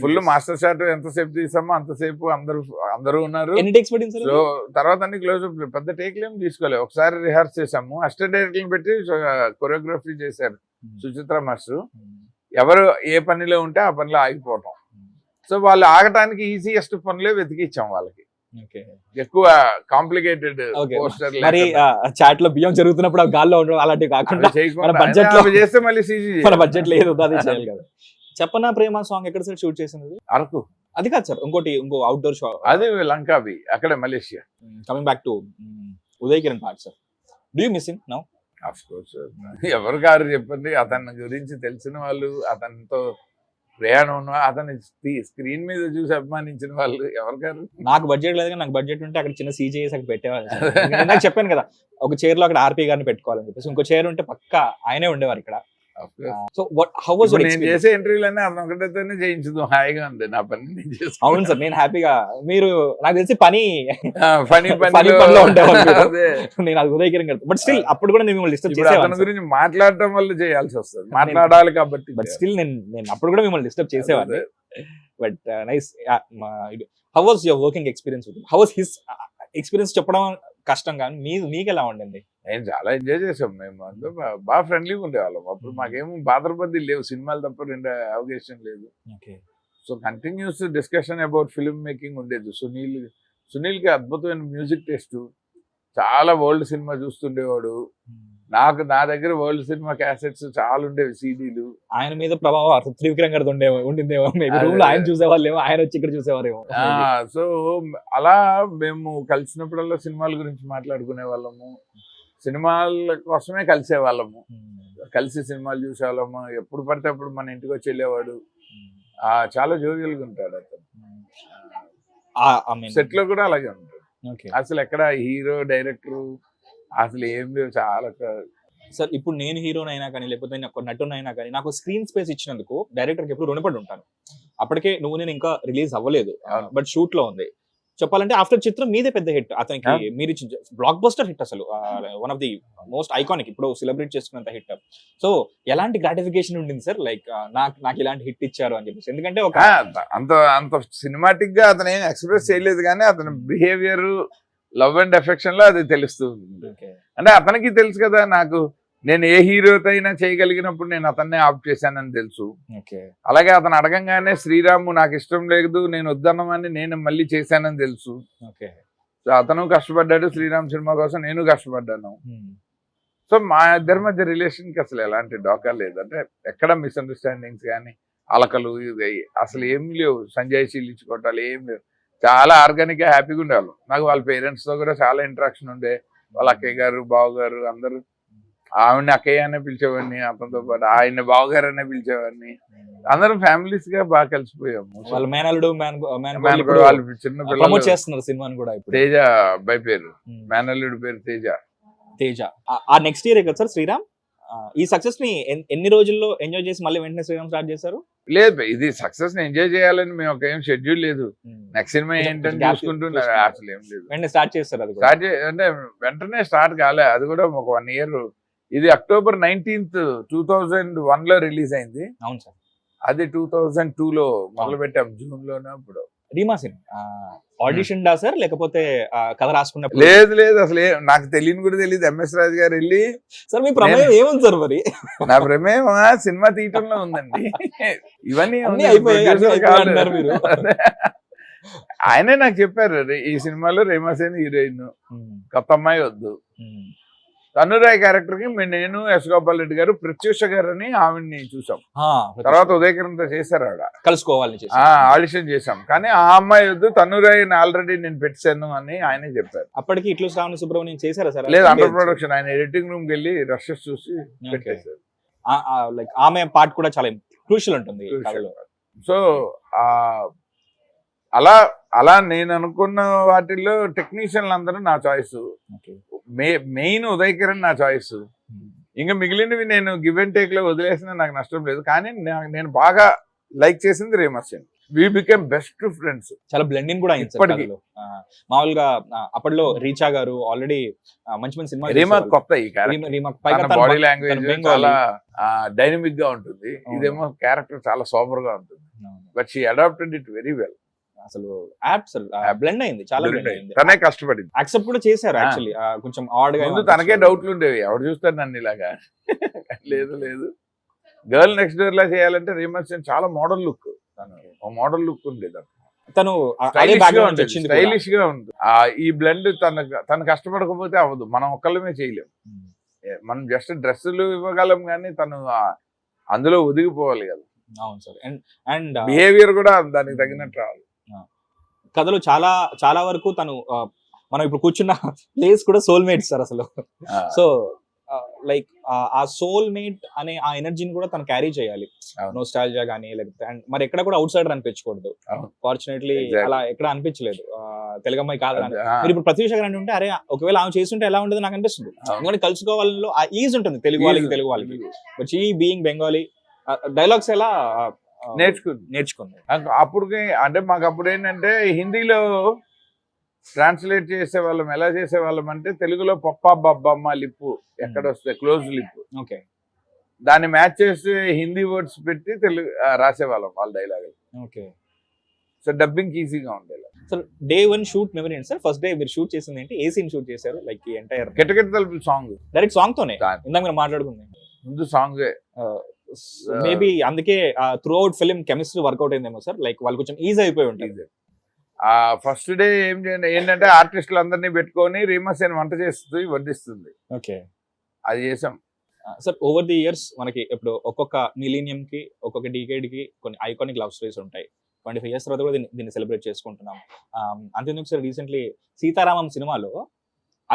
ఫుల్ మాస్టర్ షాట్ ఎంతసేపు తీసామో అంతసేపు అందరూ ఉన్నారు. ఎన్ని టేక్స్ పట్టింది సార్? సో తర్వాత అన్ని క్లోజ్ అప్, పెద్ద టేక్లు ఏం తీసుకోలేదు. ఒకసారి రిహార్స్ చేసాము, అసిస్టెంట్ డైరెక్టర్ని పెట్టి కొరియోగ్రఫీ చేశారు సుచిత్ర మాస్టర్. ఎవరు ఏ పనిలో ఉంటే ఆ పనిలో ఆగిపోవటం. సో వాళ్ళు ఆగటానికి ఈజీయెస్ట్ పనులే వెతికిచ్చాం వాళ్ళకి, ఎక్కువ కాంప్లికేటెడ్ పోస్టర్ మరి చాట్ లో బియ్యం జరుగుతున్నప్పుడు ఆ గాల్లో ఉండడం అలాంటివి కాకుండా మన బడ్జెట్ లో చేస్తే మళ్ళీ సీజీ మన బడ్జెట్ లో ఏదో అది చేయాలి కదా. చెప్పనా ప్రేమ సాంగ్ ఎక్కడ సార్ షూట్ చేసింది? అరకు. అది కాదు సార్, ఇంకో అవుట్డోర్ షో, అది లంకావి, అక్కడే Malaysia. Coming back to Uday Kiran part sir, do you miss him now? Of course, ఎవరు గారు చెప్పండి, అతని గురించి తెలిసిన వాళ్ళు, అతనితో ప్రయాణం ఉన్న, అతని స్క్రీన్ మీద చూసి అభిమానించిన వాళ్ళు ఎవరు గారు? నాకు బడ్జెట్ లేదు, నాకు బడ్జెట్ ఉంటే అక్కడ చిన్న సీజీ చేసి అక్కడ పెట్టేవాళ్ళు. నాకు చెప్పాను కదా, ఒక చైర్ లో అక్కడ ఆర్పీ గారిని పెట్టుకోవాలని చెప్పేసి, ఇంకో చైర్ ఉంటే పక్కా ఆయనే ఉండేవారు ఇక్కడ. సో హౌ వాస్ యువర్ నేను చేసే ఇంటర్వ్యూలన్నీ అతను ఒకటితోనే చేయించదు, హాయిగా ఉంది నా పని నేను చేస్తాను. అవును సార్, నేను హ్యాపీగా, మీరు నాకు తెలిసి పని పనిలో ఉండేవాళ్ళు. నేను అది ఉదయ్ కిరణ్ గారు, బట్ స్టిల్ అప్పుడు కూడా నేను మిమ్మల్ని డిస్టర్బ్ అతని చేసేవాడిని. గురించి మాట్లాడటం వల్ల చేయాల్సి వస్తుంది, మాట్లాడాలి కాబట్టి. బట్ స్టిల్ నేను అప్పుడు కూడా మిమ్మల్ని డిస్టర్బ్ చేసేవాడిని. But nice. How was your working experience with him? How was his experience చెప్పడం కష్టం, కానీ మీకు ఎలా ఉండింది? నేను చాలా ఎంజాయ్ చేసాం, మేము అందరూ బాగా ఫ్రెండ్లీగా ఉండేవాళ్ళం. అప్పుడు మాకేమో బాధరబద్ది లేవు, సినిమాలు తప్ప రెండు అవకాశం లేదు. So continuous discussion about film making ఉండేది. సునీల్కి అద్భుతమైన మ్యూజిక్ టేస్ట్, చాలా వరల్డ్ సినిమా చూస్తుండేవాడు. నా దగ్గర వరల్డ్ సినిమా క్యాసెట్స్ చాలా ఉండేవి, సీడీలు. ఆయన మీద ప్రభావం త్రివిక్రమ్ గారిది ఉండిందేమో, రూమ్ లో ఆయన చూసేవాళ్ళేమో, ఆయన వచ్చి ఇక్కడ చూసేవారేమో. సో అలా మేము కలిసినప్పుడల్లా సినిమాల గురించి మాట్లాడుకునే వాళ్ళము, సినిమాల కోసమే కలిసేవాళ్ళము, కలిసి సినిమాలు చూసేవాళ్ళము. ఎప్పుడు పడితే అప్పుడు మన ఇంటికి వచ్చి వెళ్ళేవాడు. చాలా జోవియల్గా ఉంటాడు అతను. సెట్ లో కూడా అలాగే ఉంటాడు. అసలు ఎక్కడ హీరో డైరెక్టర్ అసలు ఏం లేవు, చాలా. సార్ ఇప్పుడు నేను హీరోనైనా కానీ, లేకపోతే ఒక నటునైనా కానీ, నాకు స్క్రీన్ స్పేస్ ఇచ్చినందుకు డైరెక్టర్కి ఎప్పుడు రుణపడి ఉంటాను. అప్పటికే నేను ఇంకా రిలీజ్ అవ్వలేదు, బట్ షూట్ లో ఉంది. చెప్పాలంటే ఆఫ్టర్ చిత్రం మీదే పెద్ద హిట్ అతనికి, మీరు ఇచ్చిన బ్లాక్ బస్టర్ హిట్, అసలు one of the most iconic, ఇప్పుడు సెలబ్రేట్ చేసుకున్నంత హిట్. సో ఎలాంటి గ్రాటిఫికేషన్ ఉండింది సార్, లైక్ నాకు ఇలాంటి హిట్ ఇచ్చారు అని చెప్పేసి? ఎందుకంటే ఒక అంత సినిమాటిక్ గా అతను ఏం ఎక్స్ప్రెస్ చేయలేదు, కానీ అతని బిహేవియర్, లవ్ అండ్ అఫెక్షన్ లో అది తెలుస్తుంది. అంటే అతనికి తెలుసు కదా, నేను ఏ హీరోతో అయినా చేయగలిగినప్పుడు నేను అతన్నే ఆప్ చేశానని తెలుసు. అలాగే అతను అడగంగానే శ్రీరాము నాకు ఇష్టం లేదు, నేను వద్దన్నమని నేను మళ్ళీ చేశానని తెలుసు. సో అతను కష్టపడ్డాడు శ్రీరామ్ సినిమా కోసం, నేను కష్టపడ్డాను. సో మా ఇద్దరి మధ్య రిలేషన్ కి అసలు ఎలాంటి డోకా లేదు. అంటే ఎక్కడ మిస్అండర్స్టాండింగ్స్ కానీ అలకలు అసలు ఏం లేవు, సంజయ్ శీలించుకోవటాలు ఏం లేవు. చాలా ఆర్గానిక్ గా హ్యాపీగా ఉండేవాళ్ళు. నాకు వాళ్ళ పేరెంట్స్ తో కూడా చాలా ఇంటరాక్షన్ ఉండే. వాళ్ళ అక్కయ్య గారు, బావగారు అందరూ, ఆవిడని అక్కయ్య అనే పిలిచేవాడిని, అతనితో పాటు ఆయన బావగారు అనే పిలిచేవాడిని. అందరం ఫ్యామిలీస్ గా బాగా కలిసిపోయాము. వాళ్ళ మేనల్లుడు వాళ్ళు చిన్న పిల్లలు చేస్తున్నారు సినిమాని కూడా. తేజ అబ్బాయి పేరు, మేనల్లుడు పేరు తేజ. ఆ నెక్స్ట్ ఇయర్ కదా సార్ శ్రీరామ్? ఈ సక్సెస్ ని ఎన్ని రోజుల్లో ఎంజాయ్ చేసి మళ్ళీ వెంటనే శ్రీరామ్ స్టార్ట్ చేశారు? లేదు, ఇది సక్సెస్ ని ఎంజాయ్ చేయాలని మేము ఒక ఏం షెడ్యూల్ లేదు. నెక్స్ట్ సినిమా ఏంటని చూసుకుంటున్నారు, అసలు ఏం లేదు. వెంటనే స్టార్ట్ చేస్తారు? అది అంటే వెంటనే స్టార్ట్ కాలే, అది కూడా ఒక 1 year. ఇది October 19th, 2001 లో రిలీజ్ అయింది. అవును సార్. అది 2002 లో మొదలు పెట్టాం, జూన్ లోనే. అప్పుడు రీమా సిన్ ఆడిషన్ డా సార్, లేకపోతే కథ రాసుకున్నప్పుడు? లేదు అసలు నాకు తెలియని కూడా తెలియదు. ఎంఎస్ రాజు గారు వెళ్ళి, సార్ మీ ప్రమేయం ఏముంది సార్? మరి నా ప్రమేయం సినిమా తీయటంలో ఉందండి. ఇవన్నీ మీరు ఆయనే నాకు చెప్పారు, ఈ సినిమాలో రేమాసేన్ హీరోయిన్, కొత్త అమ్మాయి వద్దు. తన్నురాయ్ క్యారెక్టర్ కి నేను, ఎస్ గోపాల్ రెడ్డి గారు, ప్రత్యూష గారు అని ఆవిడ్ని చూసాం. తర్వాత ఉదయ్ కిరణ్ తో చేశారు, ఆవిడ కలుసుకోవాలని ఆడిషన్ చేశాం. కానీ ఆ అమ్మాయి వద్దు, తన్నురాయ్ ఆల్రెడీ నేను పెట్టాను అని ఆయనే చెప్పారు. అప్పటికి ఇట్లు శ్రావణ సుబ్రహ్మణ్యం చేశారా సార్? లేదు, అండర్ ప్రొడక్షన్. ఆయన ఎడిటింగ్ రూమ్ కి వెళ్ళి రషెస్ చూసి పెట్టేశారు. లైక్ ఆమె పార్ట్ కూడా చాలా క్రూషియల్ ఉంటుంది. సో అలా నేను అనుకున్న వాటిల్లో టెక్నీషియన్లు అందరూ నా చాయిస్, మెయిన్ ఉదయ్ కిరణ్ నా చాయిస్. ఇంకా మిగిలినవి నేను గివ్ అండ్ టేక్ లో వదిలేసిన నాకు నష్టం లేదు. కానీ నేను బాగా లైక్ చేసింది Reema Sen. We became best friends. చాలా బ్లెండింగ్ కూడా అయింది సార్ ఇప్పటికి. కథలో. మామూలుగా అప్పట్లో రీచా గారు ఆల్రెడీ మంచి మంచి సినిమా రీమా కొత్త ఈ క్యారెక్టర్ బాడీ లాంగ్వేజ్ చాలా డైనమిక్ గా ఉంటుంది. ఇదేమో క్యారెక్టర్ చాలా సోబర్ గా ఉంటుంది. But she adapted it very well. అసలు యాప్ బ్లెండ్ అయింది, చాలా బ్లెండ్ అయింది. తనే కష్టపడింది. యాక్సెప్ట్ కూడా చేశారు యాక్చువల్లీ. కొంచెం ఆడ్ గా ముందు తనకే డౌట్లు ఉండేవి, ఎవరు చూస్తారు నన్ను ఇలాగా. లేదు గర్ల్ నెక్స్ట్ డోర్ లా చేయాలంటే రీమా సేన్ చాలా మోడల్ లుక్, మోడల్ లుక్ ఉండేది. తను స్టైలిష్ గా ఉంది. ఈ బ్లెండ్ తను కష్టపడకపోతే అవ్వదు. మనం ఒక్కళ్ళమే చేయలేం. మనం జస్ట్ డ్రెస్సులు ఇవ్వగలం కానీ తను అందులో ఒదిగిపోవాలి కదా. అవును సార్. అండ్ బిహేవియర్ కూడా దానికి తగినట్టు రావాలి. కథలో చాలా చాలా వరకు తను మనం ఇప్పుడు కూర్చున్న ప్లేస్ కూడా సోల్మేట్ సార్ అసలు. సో లైక్ ఆ సోల్మేట్ అనే ఆ ఎనర్జీని కూడా తను క్యారీ చేయాలి. నోస్టాల్జియా కానీ లేకపోతే అండ్ మరి ఎక్కడ కూడా అవుట్ సైడర్ అనిపించకూడదు. ఫార్చునేట్లీ అలా ఎక్కడ అనిపించలేదు. తెలుగు అమ్మాయి కాదు అని మీరు ఇప్పుడు ప్రతి విషయం అంటే అరే ఒకవేళ ఆమె చేస్తుంటే ఎలా ఉండదు నాకు అనిపిస్తుంది. ఎందుకంటే కలుసుకోవాలలో ఆ ఈజ్ ఉంటుంది తెలుగు వాళ్ళకి. బట్ ఈ బీయింగ్ బెంగాలీ డైలాగ్స్ ఎలా నేర్చుకుంది అప్పటికి. అంటే మాకు అప్పుడు ఏంటంటే హిందీలో ట్రాన్స్లేట్ చేసేవాళ్ళం. ఎలా చేసేవాళ్ళం అంటే తెలుగులో పప్పా బబ్బమ్మ లిప్పు ఎక్కడ వస్తాయి, క్లోజ్ లిప్. ఓకే, దాన్ని మ్యాచ్ చేసి హిందీ వర్డ్స్ పెట్టి తెలుగు రాసేవాళ్ళం వాళ్ళ డైలాగ్. ఓకే, సో డబ్బింగ్ ఈజీగా ఉండేది. సార్ డే 1 షూట్ మెమరీ ఏంటి సార్? ఫస్ట్ డే మీరు షూట్ చేసింది ఏంటి? ఏ సీన్ షూట్ చేశారు? లైక్ ఎంటైర్ కెట్టకెట్ట తలుపు సాంగ్ డైరెక్ట్ సాంగ్ తోనే ఇందాక మీరు మాట్లాడుకుంది ముందు సాంగ్. మేబీ అందుకే throughout film chemistry work out అయిందేమో సార్. లైక్ వాళ్ళు కొంచెం ఈజీ అయిపోయి ఉంటుంది. ఫస్ట్ డే ఏంటంటే ఆర్టిస్టులు అందరినీ పెట్టుకొని రీమా సేన్ వంట చేస్తుంది, వడ్డిస్తుంది. ఓకే, అది చేసాం సార్. ఓవర్ ది ఇయర్స్ మనకి ఇప్పుడు ఒక్కొక్క మిలీనియం కి ఒక్కొక్క డీకేడ్ కి కొన్ని ఐకానిక్ లవ్ స్టోరీస్ ఉంటాయి. 25 years తర్వాత కూడా దీన్ని సెలబ్రేట్ చేసుకుంటున్నాం. అంతేందుకు సార్ రీసెంట్లీ సీతారామం సినిమాలో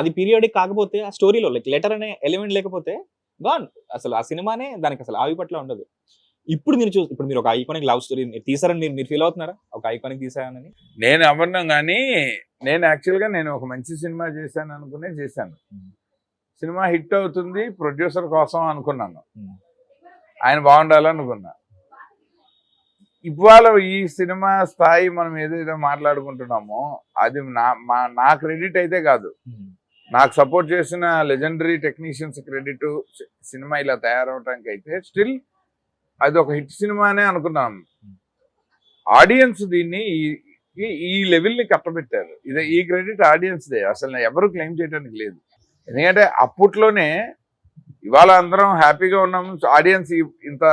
అది పీరియాడిక్ కాకపోతే ఆ స్టోరీలో లైక్ లెటర్ అనే ఎలిమెంట్ లేకపోతే గాన్ అసలు ఆ సినిమానే దానికి అసలు ఆవిపట్ల ఉండదు. ఇప్పుడు మీరు ఒక ఐకానిక్ లవ్ స్టోరీ తీసారని మీరు ఫీల్ అవుతున్నారా? ఒక ఐకానిక్ తీసారని నేను అవ్వడం కానీ నేను యాక్చువల్గా ఒక మంచి సినిమా చేశాను అనుకునే చేశాను. సినిమా హిట్ అవుతుంది ప్రొడ్యూసర్ కోసం అనుకున్నాను, ఆయన బాగుండాలనుకున్నా. ఇవాళ ఈ సినిమా స్థాయి మనం ఏదైతే మాట్లాడుకుంటున్నామో అది నా క్రెడిట్ అయితే కాదు, నాకు సపోర్ట్ చేసిన లెజెండరీ టెక్నీషియన్స్ క్రెడిట్. సినిమా ఇలా తయారవడానికి అయితే స్టిల్ అది ఒక హిట్ సినిమానే అనుకున్నాం. ఆడియన్స్ దీన్ని ఈ లెవెల్ని కట్టబెట్టారు. ఈ క్రెడిట్ ఆడియన్స్దే, అసలు ఎవరు క్లెయిమ్ చేయడానికి లేదు. ఎందుకంటే అప్పట్లోనే ఇవాళ అందరం హ్యాపీగా ఉన్నాము ఆడియన్స్ ఇంత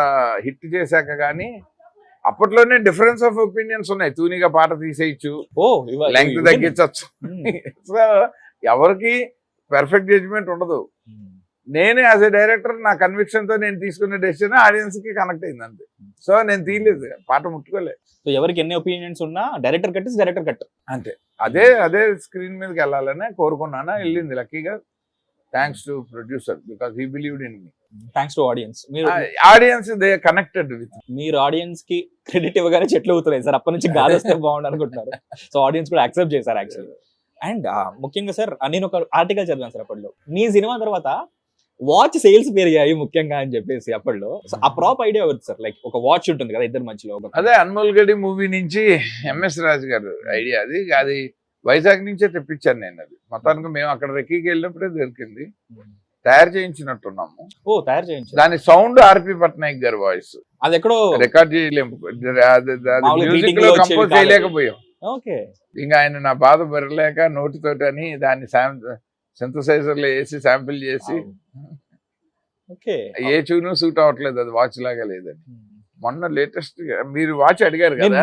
హిట్ చేశాక, కానీ అప్పట్లోనే డిఫరెన్స్ ఆఫ్ ఒపీనియన్స్ ఉన్నాయి. తూనిగా పాట తీసేయచ్చు, లెంగ్త్ తగ్గించచ్చు. సో ఎవరికి పెర్ఫెక్ట్ జడ్జ్మెంట్ ఉండదు. నేను యాజ్ ఎ డైరెక్టర్ నా కన్విక్షన్ తో నేను తీసుకున్న డెసిషన్ ఆడియన్స్ కి కనెక్ట్ అయింది అంతే. సో నేను తీయలేదు, పాట ముట్టుకోలేదు. సో ఎవరికి ఎన్ని ఒపీనియన్స్ ఉన్నా డైరెక్టర్ కట్ అంతే. అదే స్క్రీన్ మీదకి వెళ్ళాలని కోరుకున్నాను, వెళ్ళింది లక్కీగా. Thanks to producer because he believed in me. Thanks to audience. Audience they connected with. మీరు ఆడియన్స్ కి క్రెడిట్ ఇవ్వగానే చెట్లు అవుతున్నాయి సార్. అప్పటి నుంచి గాలి వస్తే బాగుండు అనుకుంటున్నారు. సో ఆడియన్స్ కూడా యాక్సెప్ట్ చేశారు యాక్చువల్లీ. అండ్ ముఖ్యంగా సార్ నేను ఒక ఆర్టికల్ చదివాను సార్ అప్పట్లో, మీ సినిమా తర్వాత వాచ్ సేల్స్ పెరిగాయి ముఖ్యంగా అని చెప్పేసి అప్పట్లో. సో ఆ ప్రాప్ ఐడియా అవుతుంది సార్, లైక్ ఒక వాచ్ ఉంటుంది కదా ఇద్దరు మధ్యలో. అదే అన్మోల్ గడి మూవీ నుంచి ఎంఎస్ రాజు గారు ఐడియా. అది వైజాగ్ నుంచే తెప్పించాను నేను. అది మొత్తానికి మేము అక్కడ రెక్కీకి వెళ్ళినప్పుడే దొరికింది. తయారు చేయించినట్టున్నాము. తయారు చేయించు. దాని సౌండ్ ఆర్పి పట్నాయక్ గారి వాయిస్. అది ఎక్కడో రికార్డ్ చేయలేము, మ్యూజిక్ లో కంపోజ్ చేయలేకపోయాం. ఓకే, ఇంకా ఆయన నా బాధ బెరలేక నోటితోటి అని దాన్ని సింథసైజర్ లో వేసి శాంపిల్ చేసి ఏ ట్యూన్ సూట్ అవ్వట్లేదు, అది వాచ్ లాగా లేదని. మొన్న లేటెస్ట్ మీరు వాచ్ అడిగారు కదా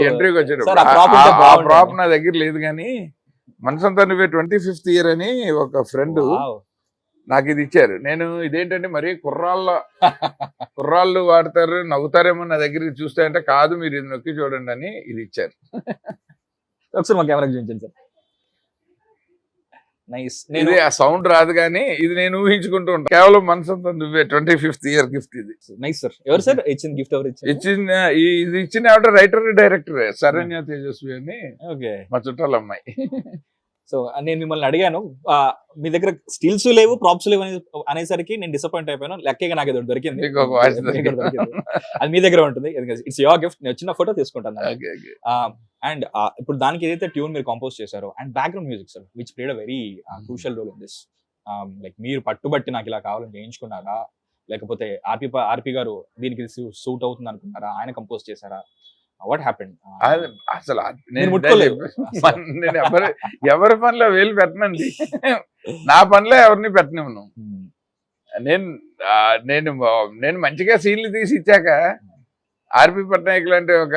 ఎంట్రీకి వచ్చారు, ఆ ప్రాప్ నా దగ్గర లేదు. కానీ మనసంతా నువ్వే 25th ఇయర్ అని ఒక ఫ్రెండ్ నాకు ఇది ఇచ్చారు. నేను ఇదేంటంటే మరి కుర్రాళ్ళు వాడతారు నవ్వుతారేమో నా దగ్గర చూస్తే అంటే కాదు మీరు ఇది నొక్కి చూడండి అని ఇది ఇచ్చారు. ఒకసారి మా కెమెరా చూపించండి సార్. నైస్. ఇది ఆ సౌండ్ రాదు కానీ ఇది నేను ఊహించుకుంటూ ఉంటాను. కేవలం మనసంతా నువ్వే 25th ఇయర్ గిఫ్ట్ ఇది. Nice sir. ఎవరు సార్ ఇచ్చిన గిఫ్ట్? ఎవరు ఇది ఇచ్చిన రైటర్ డైరెక్టర్ శరణ్య తేజస్వి అని మా చుట్టాల అమ్మాయి. సో నేను మిమ్మల్ని అడిగాను, మీ దగ్గర స్టిల్స్ లేవు, ప్రాప్స్ లేవు అనేసరికి నేను డిసప్పాయింట్ అయిపోయాను. లక్కీగా నాకు ఇది దొరికింది. మీకు ఒక వాయిస్ మీకు దొరికింది. అది మీ దగ్గర ఉంటుంది. It's your gift. నేను చిన్న ఫోటో తీసుకుంటాను. అండ్ ఇప్పుడు దానికి ఏదైతే ట్యూన్ మీరు కంపోజ్ చేశారో and background music sir which played a very crucial role in this. Like మీరు పట్టుబట్టి నాకు ఇలా కావాలని చేయించుకున్నారా, లేకపోతే ఆర్పి గారు దీనికి సూట్ అవుతుంది అనుకున్నారా, ఆయన కంపోజ్ చేశారా, వాట్ హ్యాపెండ్? అసలు మీరు ముట్టుకోలేదు. నేను ఎవరి పనిలో వేలు పెట్టనండి. నా పనిలో ఎవరిని పెట్టనివ్వను. నేను నేను నేను మంచిగా సీన్లు తీసి ఇచ్చాక ఆర్పి పట్నాయక్ లాంటి ఒక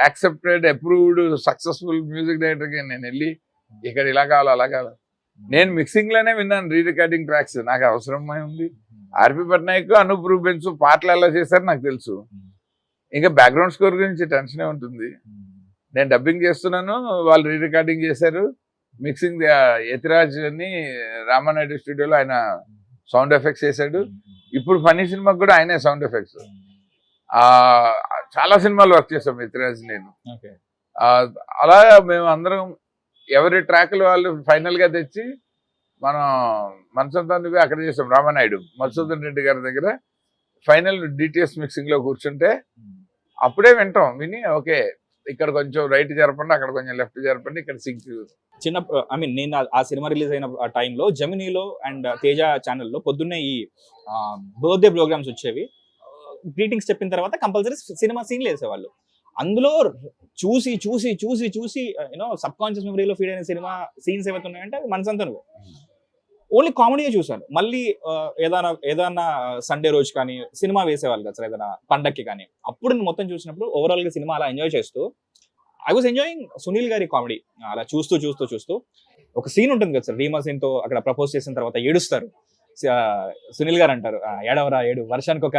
యాక్సెప్టెడ్ అప్రూవ్డ్ సక్సెస్ఫుల్ మ్యూజిక్ డైరెక్టర్కి నేను వెళ్ళి ఇక్కడ ఇలా కావాలి అలా కావాలి. నేను మిక్సింగ్ లోనే విన్నాను రీ రికార్డింగ్ ట్రాక్స్. నాకు అవసరమై ఉంది. ఆర్పి పట్నాయక్, అనూప్ రూబెన్స్ పాటలు ఎలా చేశారో నాకు తెలుసు. ఇంకా బ్యాక్గ్రౌండ్ స్కోర్ గురించి టెన్షనే ఉంటుంది. నేను డబ్బింగ్ చేస్తున్నాను, వాళ్ళు రీ రికార్డింగ్ చేశారు. మిక్సింగ్ యతిరాజ్ అని రామానాయుడు స్టూడియోలో ఆయన సౌండ్ ఎఫెక్ట్స్ చేశాడు. ఇప్పుడు ఫన్నీ సినిమాకి కూడా ఆయనే సౌండ్ ఎఫెక్ట్స్. చాలా సినిమాలు వర్క్ చేస్తాం యతిరాజ్ నేను. అలా మేము అందరం ఎవరి ట్రాక్లు వాళ్ళు ఫైనల్ గా తెచ్చి మనం మనసంతాన్ని అక్కడ చేస్తాం. రామానాయుడు మధుసూదన్ రెడ్డి గారి దగ్గర ఫైనల్ డిటిఎస్ మిక్సింగ్ లో కూర్చుంటే అప్పుడే వింటాం. విని ఓకే ఇక్కడ కొంచెం రైట్ జరపండి, అక్కడ కొంచెం లెఫ్ట్ జరపండి, ఇక్కడ సింక్. చిన్న ఐ మీన్ నేను ఆ సినిమా రిలీజ్ అయిన టైంలో జెమినీలో అండ్ తేజ ఛానల్లో పొద్దున్నే ఈ బర్త్డే ప్రోగ్రామ్స్ వచ్చేవి. గ్రీటింగ్స్ చెప్పిన తర్వాత కంపల్సరీ సినిమా సీన్లు వేసేవాళ్ళు. అందులో చూసి చూసి చూసి చూసి యూనో సబ్ కాన్షియస్ మెమరీలో ఫీడ్ అయిన సినిమా సీన్స్ ఏవైతే ఉన్నాయంటే అవి మనసంతనువే. ఓన్లీ కామెడీగా చూసాను. మళ్ళీ ఏదైనా సండే రోజు కానీ సినిమా వేసేవాళ్ళు కదా సార్, ఏదైనా పండక్కి కానీ. అప్పుడు నేను మొత్తం చూసినప్పుడు ఓవరాల్ గా సినిమా అలా ఎంజాయ్ చేస్తూ ఐ వాజ్ ఎంజాయింగ్ సునీల్ గారి కామెడీ. అలా చూస్తూ చూస్తూ చూస్తూ ఒక సీన్ ఉంటుంది కదా సార్, రీమా సీన్ తో అక్కడ ప్రపోజ్ చేసిన తర్వాత ఏడుస్తారు. సునీల్ గారు అంటారు ఏడవరా ఏడు, వర్షానికి ఒక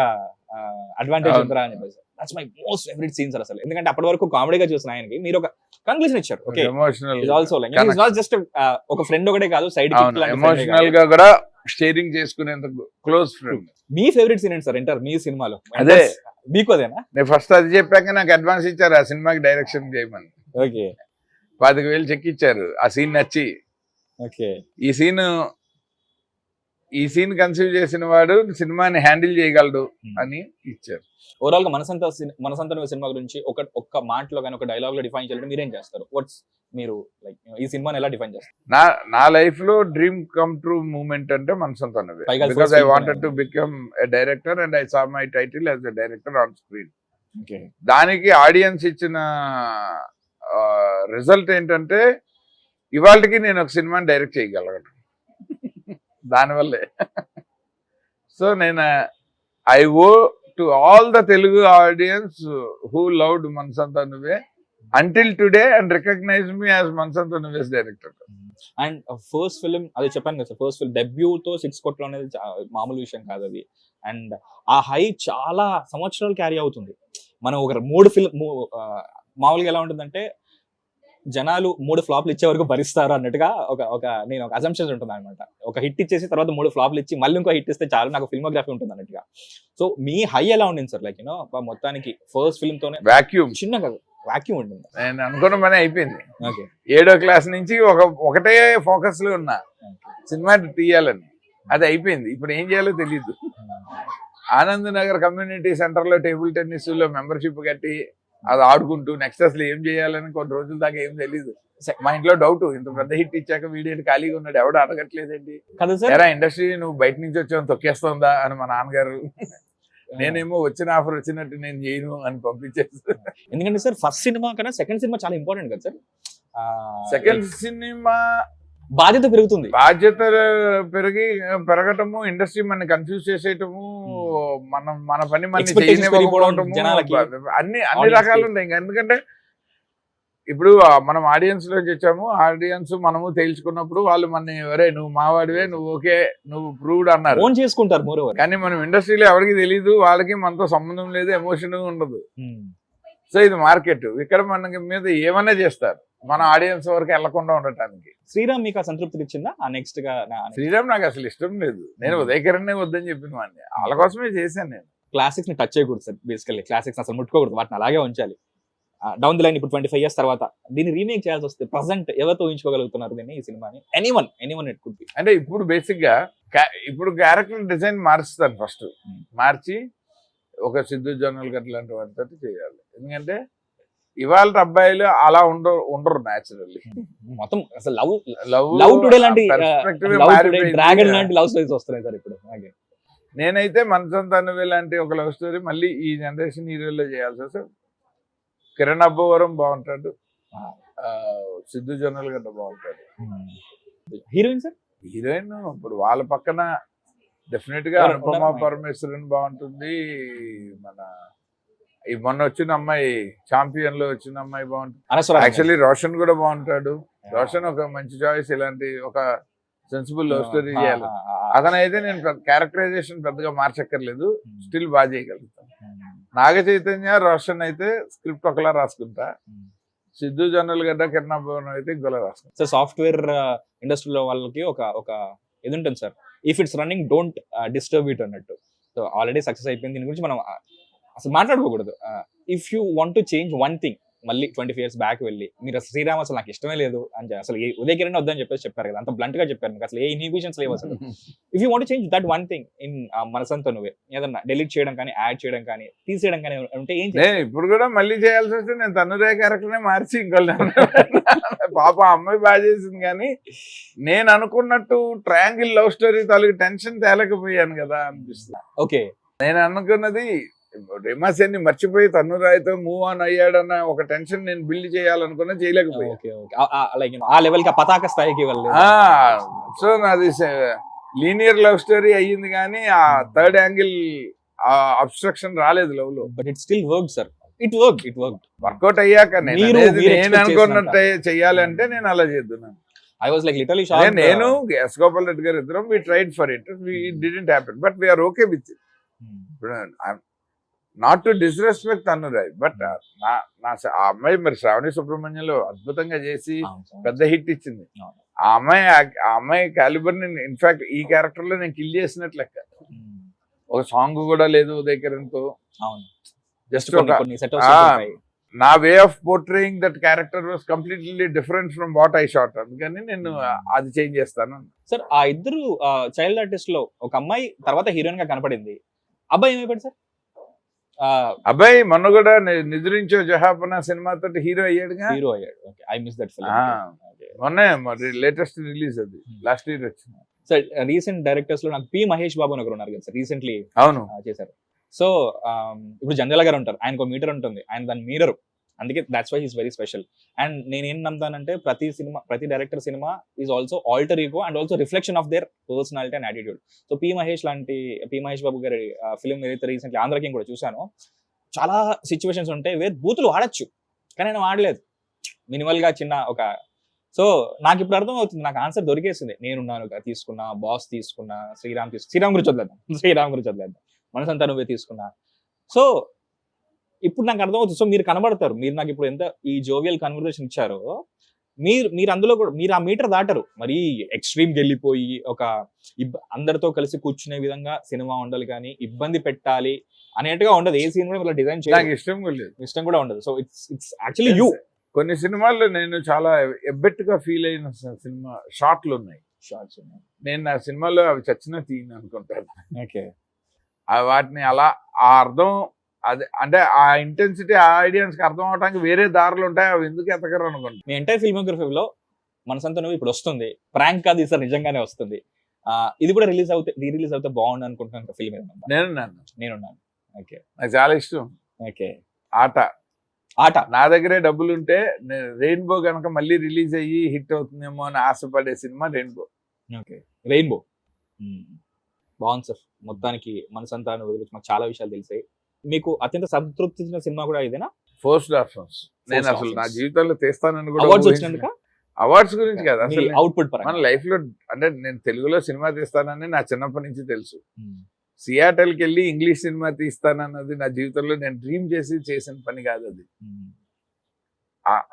అడ్వాంటేజ్ ఉందిరా అని చెప్పేసి. That's my most favourite scene sir అసలు. ఎందుకంటే అప్పటి వరకు కామెడీగా చూసిన ఆయనకి మీరు ఒక కంక్లూజన్ ఇచ్చారు. Okay also like it's not just ఒక ఫ్రెండ్ ఒకటే కాదు, సైడ్ ఎమోషనల్ గా కూడా షేరింగ్ చేసుకునేంత క్లోజ్ ఫ్రెండ్. మీ ఫేవరెట్ సీన్ ఏంటి సార్ ఎంటర్ మీ సినిమాలో? అదే మీకు అదేనా? నేను ఫస్ట్ అది చెప్పాక నాకు అడ్వాన్స్ ఇచ్చారు ఆ సినిమాకి డైరెక్షన్ చేయమని. ఓకే 25,000 చెక్ ఇచ్చారు. ఆ సీన్ నచ్చి ఓకే ఈ సీన్ కన్సీవ్ చేసిన వాడు సినిమాని హ్యాండిల్ చేయగలడు అని ఇచ్చారు. ఓవరాల్ గా మనసంతా సినిమా గురించి ఒక్క మాటలో కానీ ఒక డైలాగ్ లో డిఫైన్ చేయాలంటే మీరేం చేస్తారు? మీరు లైక్ ఈ సినిమాని ఎలా డిఫైన్ చేస్తారు? నా లైఫ్ లో డ్రీమ్ కమ్ ట్రూ మూమెంట్ అంటే మనసంతా. Because I wanted to become a director and I saw my title as a director on screen. దానికి ఆడియన్స్ ఇచ్చిన రిజల్ట్ ఏంటంటే ఇవాళకి నేను ఒక సినిమాని డైరెక్ట్ చేయగలను దానివల్లే. సో నేను I owe to all the Telugu audiences who loved Manasantha Nuvve until today and recognize me as Manasantha నువ్వే's director. అండ్ ఫస్ట్ ఫిల్మ్ అదే చెప్పాను కదా సార్, ఫస్ట్ ఫిల్మ్ డెబ్యూ తో 6 కోట్లు అనేది మామూలు విషయం కాదు అది. అండ్ ఆ హై చాలా సంవత్సరాలు క్యారీ అవుతుంది. మనం ఒక 3 ఫిల్మ్ మామూలుగా ఎలా ఉంటుందంటే జనాలు 3 ఫ్లాప్లు ఇచ్చే వరకు భరిస్తారు అన్నట్టుగా నేను ఒక అజంప్షన్స్ ఉంటుంది అనమాట. ఒక హిట్ ఇచ్చేసి తర్వాత 3 ఫ్లాప్లు ఇచ్చి మళ్ళీ ఇంకో హిట్ ఇస్తే చాలు నాకు ఫిల్మోగ్రఫీ ఉంటుంది అన్నట్టుగా. సో మీ హై ఎలా ఉండింది సార్? లైక్ యూనో మొత్తానికి ఫస్ట్ ఫిల్మ్ తోనే వాక్యూమ్ చిన్నగా వాక్యూమ్ ఉంటుంది. నేను అనుకున్న పని అయిపోయింది. 7వ క్లాస్ నుంచి ఒకటే ఫోకస్ లో ఉన్నా సినిమా తీయాలని. అది అయిపోయింది. ఇప్పుడు ఏం చేయాలో తెలియదు. ఆనంద్ నగర్ కమ్యూనిటీ సెంటర్ లో టేబుల్ టెన్నిస్ లో మెంబర్షిప్ కట్టి అది ఆడుకుంటూ నెక్స్ట్ అసలు ఏం చేయాలని కొన్ని రోజుల దాకా ఏం తెలీదు. మా ఇంట్లో డౌట్, ఇంత పెద్ద హిట్ ఇచ్చాక వీడియో ఖాళీగా ఉన్నాడు ఎవడు అడగట్లేదండి, ఎరా ఇండస్ట్రీ నువ్వు బయట నుంచి వచ్చావు తొక్కేస్తుందా అని మా నాన్నగారు. నేనేమో వచ్చిన ఆఫర్ వచ్చినట్టు నేను చేయను అని పంపించేస్తాను. ఎందుకంటే సార్ ఫస్ట్ సినిమా కన్నా సెకండ్ సినిమా చాలా ఇంపార్టెంట్ కదా సార్. సెకండ్ సినిమా బాధ్యత పెరుగుతుంది. బాధ్యత పెరగటము, ఇండస్ట్రీ మన కన్ఫ్యూజ్ చేసేయటము, మన పని మన అన్ని రకాలు ఉంటాయి. ఎందుకంటే ఇప్పుడు మనం ఆడియన్స్ లో వచ్చాము, ఆడియన్స్ మనము తేల్చుకున్నప్పుడు వాళ్ళు మన ఎవరే నువ్వు మావాడివే, నువ్వు ఓకే, నువ్వు ప్రూవ్డ్ అన్నారు, ఓన్ చేసుకుంటారు. కానీ మనం ఇండస్ట్రీలో ఎవరికి తెలియదు, వాళ్ళకి మనతో సంబంధం లేదు, ఎమోషన్ ఉండదు. సో ఇది మార్కెట్. ఇక్కడ మన మీద ఏమన్నా చేస్తారు మన ఆడియన్స్ వరకు వెళ్లకుండా ఉండటానికి. శ్రీరామ్ మీకు సంతృప్తి ఇచ్చిందా? నెక్స్ట్ గా శ్రీరామ్ నాకు అసలు ఇష్టం లేదు. నేను ఉదయకరణే వద్దని చెప్పిన వాడిని, వాళ్ళ కోసమే చేశాను. నేను క్లాసిక్స్ ని టచ్ చేయకూడదు సార్. బేసికల్లీ క్లాసిక్స్ అసలు ముట్టుకోకూడదు, వాటిని అలాగే ఉంచాలి. డౌన్ ది లైన్ ఇప్పుడు 25 years తర్వాత దీన్ని రీమేక్ చేయాల్సి వస్తే ప్రజెంట్ ఎవరితో ఊహించుకోగలుగుతున్నారు దీన్ని ఈ సినిమాని? Anyone it could be. అంటే ఇప్పుడు బేసిక్ గా ఇప్పుడు క్యారెక్టర్ డిజైన్ మారుస్తాను ఫస్ట్, మార్చి ఒక సిద్ధు జొన్నలు గట్ల లాంటి వాటితో చేయాలి. ఎందుకంటే ఇవాళ అబ్బాయిలు అలా ఉండరు న్యాచురల్లీ. మొత్తం అసలు లవ్ లవ్ టుడే లాంటి మారిపోయింది. డ్రాగన్ లాంటి లవ్ స్టోరీస్ వస్తున్నాయి సార్ ఇప్పుడు. నేనైతే మనసంతా నువ్వే లాంటి ఒక లవ్ స్టోరీ మళ్ళీ ఈ జనరేషన్ హీరోలో చేయాల్సి వస్తే కిరణ్ అబ్బవరం బాగుంటాడు, సిద్ధు జొన్నలు గడ్డ బాగుంటాడు. హీరోయిన్ సార్, హీరోయిన్ ఇప్పుడు వాళ్ళ పక్కన డెఫినెట్ గా అనుపమ పరమేశ్వరన్ బాగుంటుంది. మన ఈ మొన్న వచ్చిన అమ్మాయి ఛాంపియన్ లో వచ్చిన అమ్మాయి బాగుంటుంది. యాక్చువల్లీ రోషన్ కూడా బాగుంటాడు. రోషన్ ఒక మంచి చాయిస్. ఇలాంటి ఒక సెన్సిబుల్ లవ్ స్టోరీ చేయాలి. అతనైతే నేను క్యారెక్టరైజేషన్ పెద్దగా మార్చక్కర్లేదు, స్టిల్ బాగా చేయగలుగుతాను. నాగ చైతన్య రోషన్ అయితే స్క్రిప్ట్ ఒకలా రాసుకుంటా, సిద్ధు జొన్నలు గడ్డ కిరణ్ అబ్బవరం అయితే ఇంకోలా రాసుకుంటా. సార్ సాఫ్ట్వేర్ ఇండస్ట్రీలో వాళ్ళకి ఒక ఇది ఉంటుంది sir, if it's running don't disturb it అన్నట్టు. సో ఆల్రెడీ సక్సెస్ అయిపోయింది, దీని గురించి మనం అసలు మాట్లాడుకోకూడదు. If you want to change one thing, మళ్ళీ 25 years బ్యాక్ వెళ్ళి మీరు అసలు శ్రీరామ్ అసలు నాకు ఇష్టమే లేదు అని అసలు ఉదయ్ కిరణ్ వద్దని చెప్పారు కదా, అంత బ్లంట్ గా చెప్పారు, మీకు అసలు ఏ ఇన్హిబిషన్స్ లేవు అసలు. If you want change that one thing in మనసంతా నువ్వే, ఏదన్నా డెలీట్ చేయడం కానీ, యాడ్ చేయడం కానీ, తీసేయడం కానీ ఉంటే ఏం చేయాలి? ఇప్పుడు కూడా మళ్ళీ చేయాల్సి వస్తే నేను తనురే క్యారెక్టర్నే మార్చి ఇంకోళ్ళు పాప అమ్మాయి బాగా చేసింది, కానీ నేను అనుకున్నట్టు ట్రయాంగిల్ లవ్ స్టోరీ తాలూకు టెన్షన్ తేలేకపోయాను కదా అనిపిస్తుంది. ఓకే, నేను అనుకున్నది రేమాసేన్ని మర్చిపోయి తన్నురాయితో మూవ్ ఆన్ అయ్యాడన్న ఒక టెన్షన్ నేను బిల్డ్ చేయాలనుకున్నా, చేయలేకపోయా. ఆ లెవెల్ కి పతాక స్థాయికి వెళ్ళలేదు. సో నాది లీనియర్ లవ్ స్టోరీ అయ్యింది, కానీ ఆ థర్డ్ యాంగిల్ అబ్స్ట్రక్షన్ రాలేదు లవ్ లో. But it still work sir, it work work out అయ్యాక నేను expect అనుకున్నట్టే చెయ్యాలి అంటే నేను అలా చేస్తున్నాను. I was like literally shocked. నేను ఎస్ గోపాల్ రెడ్డి గారు ఇద్దరం we tried for it, we didn't happen, but we're okay with it. Not to disrespect తన్నురాయ్, బట్ ఆ అమ్మాయి మరి శ్రావణి సుబ్రహ్మణ్యంలో అద్భుతంగా చేసి పెద్ద హిట్ ఇచ్చింది. ఆ అమ్మాయి క్యాలిబర్ ని ఇన్ఫాక్ట్ ఈ క్యారెక్టర్ లో నేను కిల్ చేసినట్లు లెక్క. ఒక సాంగ్ కూడా లేదు ఉదయ్ కిరణ్ తో, జస్ట్ నా way of portraying that character was completely different from what I shot. అందుకని నేను అది చేంజ్ చేస్తాను. సార్ ఆ ఇద్దరు చైల్డ్ ఆర్టిస్ట్ లో ఒక అమ్మాయి తర్వాత హీరోయిన్ గా కనపడింది, అబ్బాయి ఏమైపోయాడు సార్? అబ్బాయి మొన్న కూడా నిద్రించో జహాపన సినిమాతో హీరో అయ్యాడుగా. హీరో అయ్యాడు. Okay, I miss that film. మొన్నే మరి లేటెస్ట్ రిలీజ్ అది, లాస్ట్ ఇయర్ వచ్చింది. సార్ రీసెంట్ డైరెక్టర్స్ లో నాకు పి మహేష్ బాబు అని ఒకరు ఉన్నారు కదా సార్, రీసెంట్లీ అవును చేశారు. సో ఇప్పుడు జంజాల గారు ఉంటారు, ఆయనకు మీటర్ ఉంటుంది, ఆయన దాని మీరరు, అందుకే that's why is very special. And నేను ఏం నమ్ముతానంటే ప్రతి director cinema is also alter ego and also reflection of their personality and attitude. So P Mahesh Babu గారి ఫిల్మ్ ఏదైతే రీసెంట్లీ ఆంధ్ర కింగ్ కూడా చూశాను, చాలా సిచ్యువేషన్స్ ఉంటాయి వేరే బూతులు వాడచ్చు, కానీ నేను వాడలేదు, మినిమల్ గా చిన్న ఒక. సో నాకు ఇప్పుడు అర్థం అవుతుంది, నాకు ఆన్సర్ దొరికేసింది. నేనున్నాను తీసుకున్నా, బాస్ తీసుకున్నా, శ్రీరామ్ గురించి వదిలేద్దాం, మనసంతా నువ్వే తీసుకున్నా. సో ఇప్పుడు నాకు అర్థమవుతుంది. సో మీరు కనబడతారు, మీరు నాకు ఇప్పుడు ఎంత ఈ జోవియల్ కన్వర్సేషన్ ఇచ్చారో, మీరు అందులో కూడా మీరు ఆ మీటర్ దాటరు. మరి ఎక్స్ట్రీమ్ వెళ్ళిపోయి ఒక అందరితో కలిసి కూర్చునే విధంగా సినిమా ఉండాలి, కానీ ఇబ్బంది పెట్టాలి అనేట్టుగా ఉండదు. ఏ సీన్ కూడా డిజైన్ చేయాలి ఇష్టం కూడా ఉండదు. So it's actually you. కొన్ని సినిమాల్లో నేను చాలా ఎబ్బెట్టుగా ఫీల్ అయిన సినిమా షార్ట్లు ఉన్నాయి. నేను నా సినిమాలో అవి చచ్చినా తీయను అనుకుంటాను. ఓకే, వాటిని అలా ఆ అర్థం అదే అంటే ఆ ఇంటెన్సిటీ ఆ ఐడియాస్ కి అర్థం అవడానికి వేరే దారులు ఉంటాయి, అవి ఎందుకు ఎతకరు అనుకుంటా. మీ ఎంటైర్ ఫిల్మోగ్రఫీలో మనసంతా నువ్వు ఇప్పుడు వస్తుంది, ప్రాంక్ కాదు సార్, నిజంగానే వస్తుంది. ఇది కూడా రీ రిలీజ్ అవుతే బాగుండు అనుకుంటున్నాను ఫిల్మ్. నేనున్నాను. ఓకే, నాకు చాలా ఇష్టం. ఓకే, ఆట నా దగ్గరే డబ్బులు ఉంటే రెయిన్బో కనుక మళ్ళీ రిలీజ్ అయ్యి హిట్ అవుతుందేమో అని ఆశపడే సినిమా రెయిన్బో. ఓకే, రెయిన్బో బాగుంది సార్. మొత్తానికి మనసంతా గురించి మాకు చాలా విషయాలు తెలిసాయి. మీకు అత్యంత సంతృప్తి ఇచ్చిన సినిమా కూడా ఇదేనా? ఫస్ట్ ఆఫ్టర్స్. నేను అసలు నా జీవితంలో తీస్తానని కూడా అవార్డ్స్ గురించి కదా, అసలు అవుట్పుట్ మన లైఫ్ లో అంటే నేను తెలుగులో సినిమా తీస్తానని నా చిన్నప్పటి నుంచి తెలుసు. సియాటల్కి వెళ్ళి ఇంగ్లీష్ సినిమా తీస్తానన్నది నా జీవితంలో నేను డ్రీమ్ చేసిన పని కాదు అది.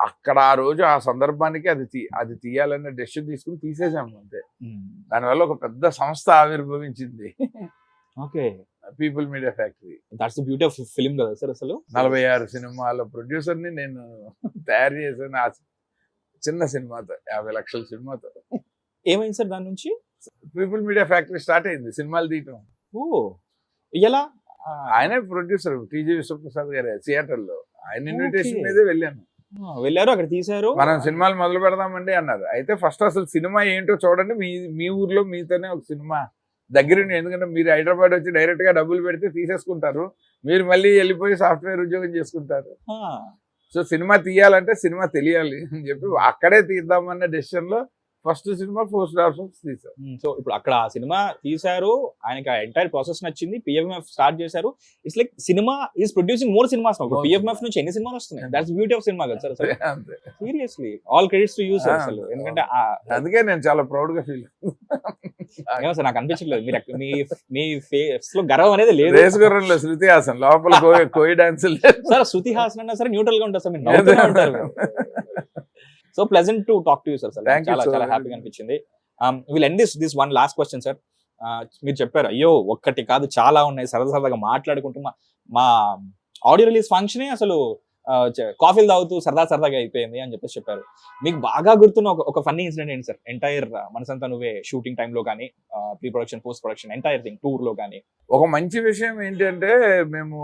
అక్కడ ఆ రోజు ఆ సందర్భానికి అది తీయాలనే డెసిషన్ తీసుకుని తీసేసాము అంతే. దానివల్ల ఒక పెద్ద సంస్థ ఆవిర్భవించింది. Okay, people media factory. That's the beauty of film కదా సార్ అసలు. 46 సినిమాల ప్రొడ్యూసర్ని నేను తయారు చేశాను. ఆ చిన్న సినిమాతో, 50 లక్షల సినిమాతో ఏమైంది సార్ దాని నుంచి? పీపుల్ మీడియా ఫ్యాక్టరీ స్టార్ట్ అయింది సినిమాలు తీయటం. ఓ ఎలా? ఆయనే ప్రొడ్యూసర్, టీజీ విశ్వప్రసాద్ గారే, సియాటల్లో. ఆయన ఇన్విటేషన్ మీదే వెళ్ళాను. వెళ్ళారు, అక్కడ తీశారు. మనం సినిమాలు మొదలు పెడదామండి అన్నారు. అయితే ఫస్ట్ అసలు సినిమా ఏంటో చూడండి, మీ ఊర్లో మీతోనే ఒక సినిమా దగ్గరుండి, ఎందుకంటే మీరు హైదరాబాద్ వచ్చి డైరెక్ట్ గా డబ్బులు పెడితే తీసేసుకుంటారు, మీరు మళ్ళీ వెళ్ళిపోయి సాఫ్ట్వేర్ ఉద్యోగం చేసుకుంటారు. సో సినిమా తీయాలంటే సినిమా తెలియాలి అని చెప్పి అక్కడే తీద్దామన్న డెసిషన్ లో ఫస్ట్ సినిమా పోస్ట్ ఆఫీస్ తీశారు. సో ఇప్పుడు అక్కడ ఆ సినిమా తీశారు, ఆయనకి ఎంటైర్ ప్రాసెస్ నచ్చింది, పిఎఫ్ఎఫ్ స్టార్ట్ చేశారు. It's like cinema is producing more cinemas. పిఎఫ్ఎఫ్ నుంచి ఎన్ని సినిమాలు వస్తున్నాయి? దట్స్ బ్యూటీ ఆఫ్ సినిమా కదా సార్. అంతే, seriously all credits to you sir అసలు. ఎందుకంటే అందుకే నేను చాలా ప్రౌడ్ గా ఫీల్. ఏమో సార్ నాకు అనిపించలేదు మీరు మీ ఫేస్ లో గర్వం అనేది లేదు. రేసు గుర్రంలో శృతి హాసన్, లోపల కోయి డాన్స్ సార్. శృతి హాసన్ అన్నా సరే న్యూట్రల్ గా ఉంటారు సార్, మీరు నవ్వుతూనే ఉంటారు. So pleasant to talk to you sir. చాలా చాలా హ్యాపీగా అనిపించింది. Will end this one last question sir. మీరు చెప్పారు అయ్యో ఒక్కటి కాదు చాలా ఉన్నాయి, సరదాగా మాట్లాడుకుంటూ మా ఆడియో రిలీజ్ ఫంక్షనే అసలు కాఫీలు తాగుతూ సరదాగా అయిపోయింది అని చెప్పేసి చెప్పారు. మీకు బాగా గుర్తున్న ఒక ఫన్నీ ఇన్సిడెంట్ ఏంటి సార్? ఎంటైర్ మనసంతా నువ్వే షూటింగ్ టైంలో కానీ, pre production, post production, entire thing, tour లో కానీ. ఒక మంచి విషయం ఏంటంటే, మేము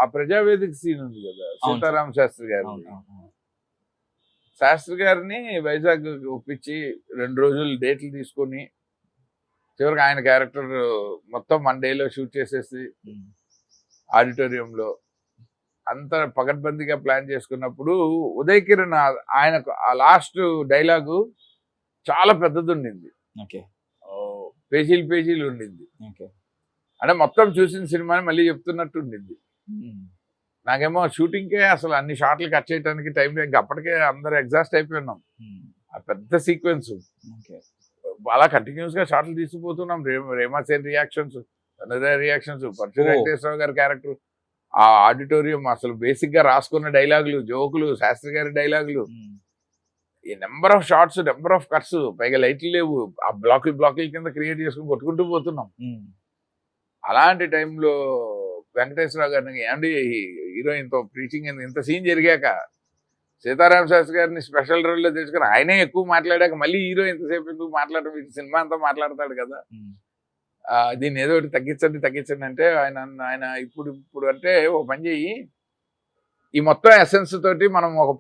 ఆ ప్రజావేదిక సీన్ ఉంది కదా, సీతారామ శాస్త్రి గారు, శాస్త్రి గారిని వైజాగ్ ఒప్పించి 2 రోజులు డేట్లు తీసుకొని చివరికి ఆయన క్యారెక్టర్ మొత్తం 1 డేలో షూట్ చేసేసి ఆడిటోరియంలో అంత పకడ్బందీగా ప్లాన్ చేసుకున్నప్పుడు ఉదయ్ కిరణ్ ఆయనకు ఆ లాస్ట్ డైలాగు చాలా పెద్దది ఉండింది, పేజీలు ఉండింది. అంటే మొత్తం చూసిన సినిమాని మళ్ళీ చెప్తున్నట్టు ఉండింది. నాకేమో షూటింగ్కే అసలు అన్ని షాట్లు కట్ చేయడానికి టైం లేదు, ఇంకా అప్పటికే అందరూ ఎగ్జాస్ట్ అయిపోయినాం. ఆ పెద్ద సీక్వెన్స్ అలా కంటిన్యూస్ గా షాట్లు తీసుకుపోతున్నాం. రేమాసేన్ రియాక్షన్స్, రియాక్షన్స్, పరశు వెంకటేశ్వరరావు గారి క్యారెక్టర్, ఆ ఆడిటోరియం అసలు బేసిక్ గా రాసుకున్న డైలాగులు, జోకులు, శాస్త్రి గారి డైలాగులు, ఈ number of shots, number of cuts, పైగా లైట్లు లేవు, ఆ బ్లాకుల కింద క్రియేట్ చేసుకుని కొట్టుకుంటూ పోతున్నాం. అలాంటి టైంలో వెంకటేశ్వరరావు గారిని ఏమండి హీరోయిన్తో ప్రీచింగ్ ఇంత సీన్ జరిగాక సీతారామ శాస్త్రి గారిని స్పెషల్ రోల్లో తెచ్చుకుని ఆయనే ఎక్కువ మాట్లాడాక మళ్ళీ హీరో ఇంతసేపు ఎందుకు మాట్లాడడం, సినిమా అంతా మాట్లాడతాడు కదా, దీన్ని ఏదో ఒకటి తగ్గించండి అంటే ఆయన ఇప్పుడు అంటే ఓ పని చెయ్యి, ఈ మొత్తం ఎసెన్స్ తోటి మనం ఒక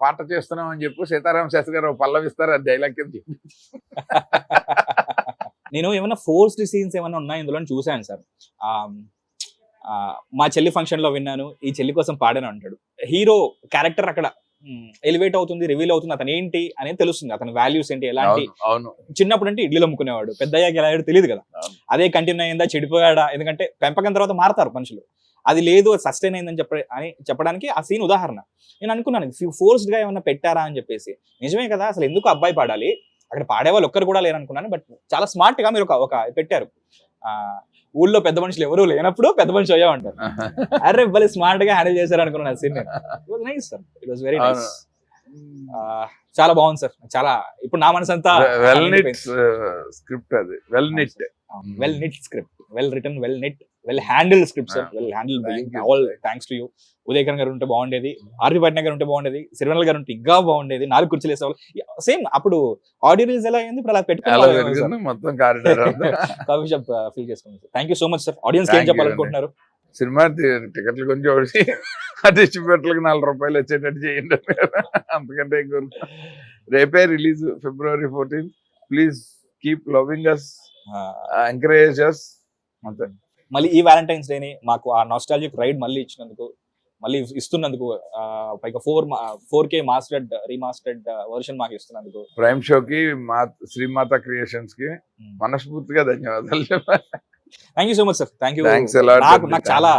పాట చేస్తున్నాం అని చెప్పి సీతారామ శాస్త్రి గారు పల్లవిస్తారు, అది డైలాగ్ కింద చెప్పి. నేను ఏమైనా ఫోర్స్డ్ సీన్స్ ఏమైనా ఉన్నాయి ఇందులో చూశాను సార్. మా చెల్లి ఫంక్షన్ లో విన్నాను, ఈ చెల్లి కోసం పాడాను అంటాడు. హీరో క్యారెక్టర్ అక్కడ ఎలివేట్ అవుతుంది, రివీల్ అవుతుంది, అతను ఏంటి అనేది తెలుస్తుంది, అతని వాల్యూస్ ఏంటి, ఎలాంటి. చిన్నప్పుడు అంటే ఇడ్లీలు అమ్ముకునేవాడు, పెద్దయ్యాక ఎలా తెలియదు కదా, అదే కంటిన్యూ అయిందా, చెడిపోయాడా, ఎందుకంటే పెంపకం తర్వాత మారతారు మనుషులు, అది లేదు సస్టైన్ అయిందని చెప్పడానికి ఆ సీన్ ఉదాహరణ. నేను అనుకున్నాను ఫోర్స్డ్ గా ఏమన్నా పెట్టారా అని చెప్పేసి. నిజమే కదా, అసలు ఎందుకు అబ్బాయి పాడాలి, అక్కడ పాడేవాళ్ళు ఒక్కరు కూడా లేరనుకున్నాను. బట్ చాలా స్మార్ట్ గా మీరు ఒక పెట్టారు, ఊళ్ళో పెద్ద మనుషులు ఎవరు లేనప్పుడు పెద్ద మనిషి అయ్యామంటారు. అరే భలే స్మార్ట్ గా హ్యాండిల్ చేశారు అనుకున్నాను scene. It was nice sir, it was very nice. చాలా బాగుంది సార్. చాలా ఇప్పుడు నా మనసు అంతా వెల్ నిట్ స్క్రిప్ట్, అది well knit script, well written, well knit, well handle script sir, well handle. All thanks to you. Uday Kiran గారు ఉంటే బాగుండేది, ఆర్వి పట్నాయక్ గారు ఉంటే బాగుండేది, సిరివెన్నెల గారు ఉంటే ఇంకా బాగుండేది, 4 కుర్చీలు వేసేవాళ్ళు. సేమ్ అప్పుడు ఆడియో రిలీజ్ ఎలా అయింది, ఇప్పుడు అలా పెట్టుకుని మొత్తం కారిడార్ కాఫీ షాప్ ఫీల్ చేసుకున్నాం sir. Thank you so much sir. Audience ఏం చెప్పాలనుకుంటున్నారు? సినిమా టికెట్లు కొంచెం ఒకటి ఆ డిస్ట్రిబ్యూటర్లకు 4 రూపాయలు వచ్చేటట్టు చేయండి, అంతకంటే రేపే release February 14th. Please keep loving us, encourage us. అంతే. మళ్ళీ ఈ వ్యాలంటైన్స్ డేని మాకు ఆ నాస్టాల్జిక్ రైడ్ మళ్ళీ ఇచ్చినందుకు, మళ్ళీ ఇస్తున్నందుకు, పైగా 4K మాస్టర్డ్ రీమాస్టర్డ్ వర్షన్ మాకు ఇస్తున్నందుకు, ప్రైమ్ షోకి శ్రీమాత క్రియేషన్స్ కి మనస్ఫూర్తిగా ధన్యవాదాలు. Thank you so much sir. Thank you. Thanks a lot. నాకు చాలా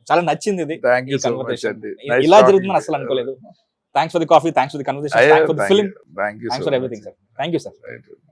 చాలా నచ్చింది ఇది. థ్యాంక్ యూ సో మచ్ అండి. ఇలా జరుగుతుందని అసలు అనుకోలేదు. Thanks for the coffee, thanks for the conversation, thanks for the film, thank you thanks for everything sir. Thank you sir.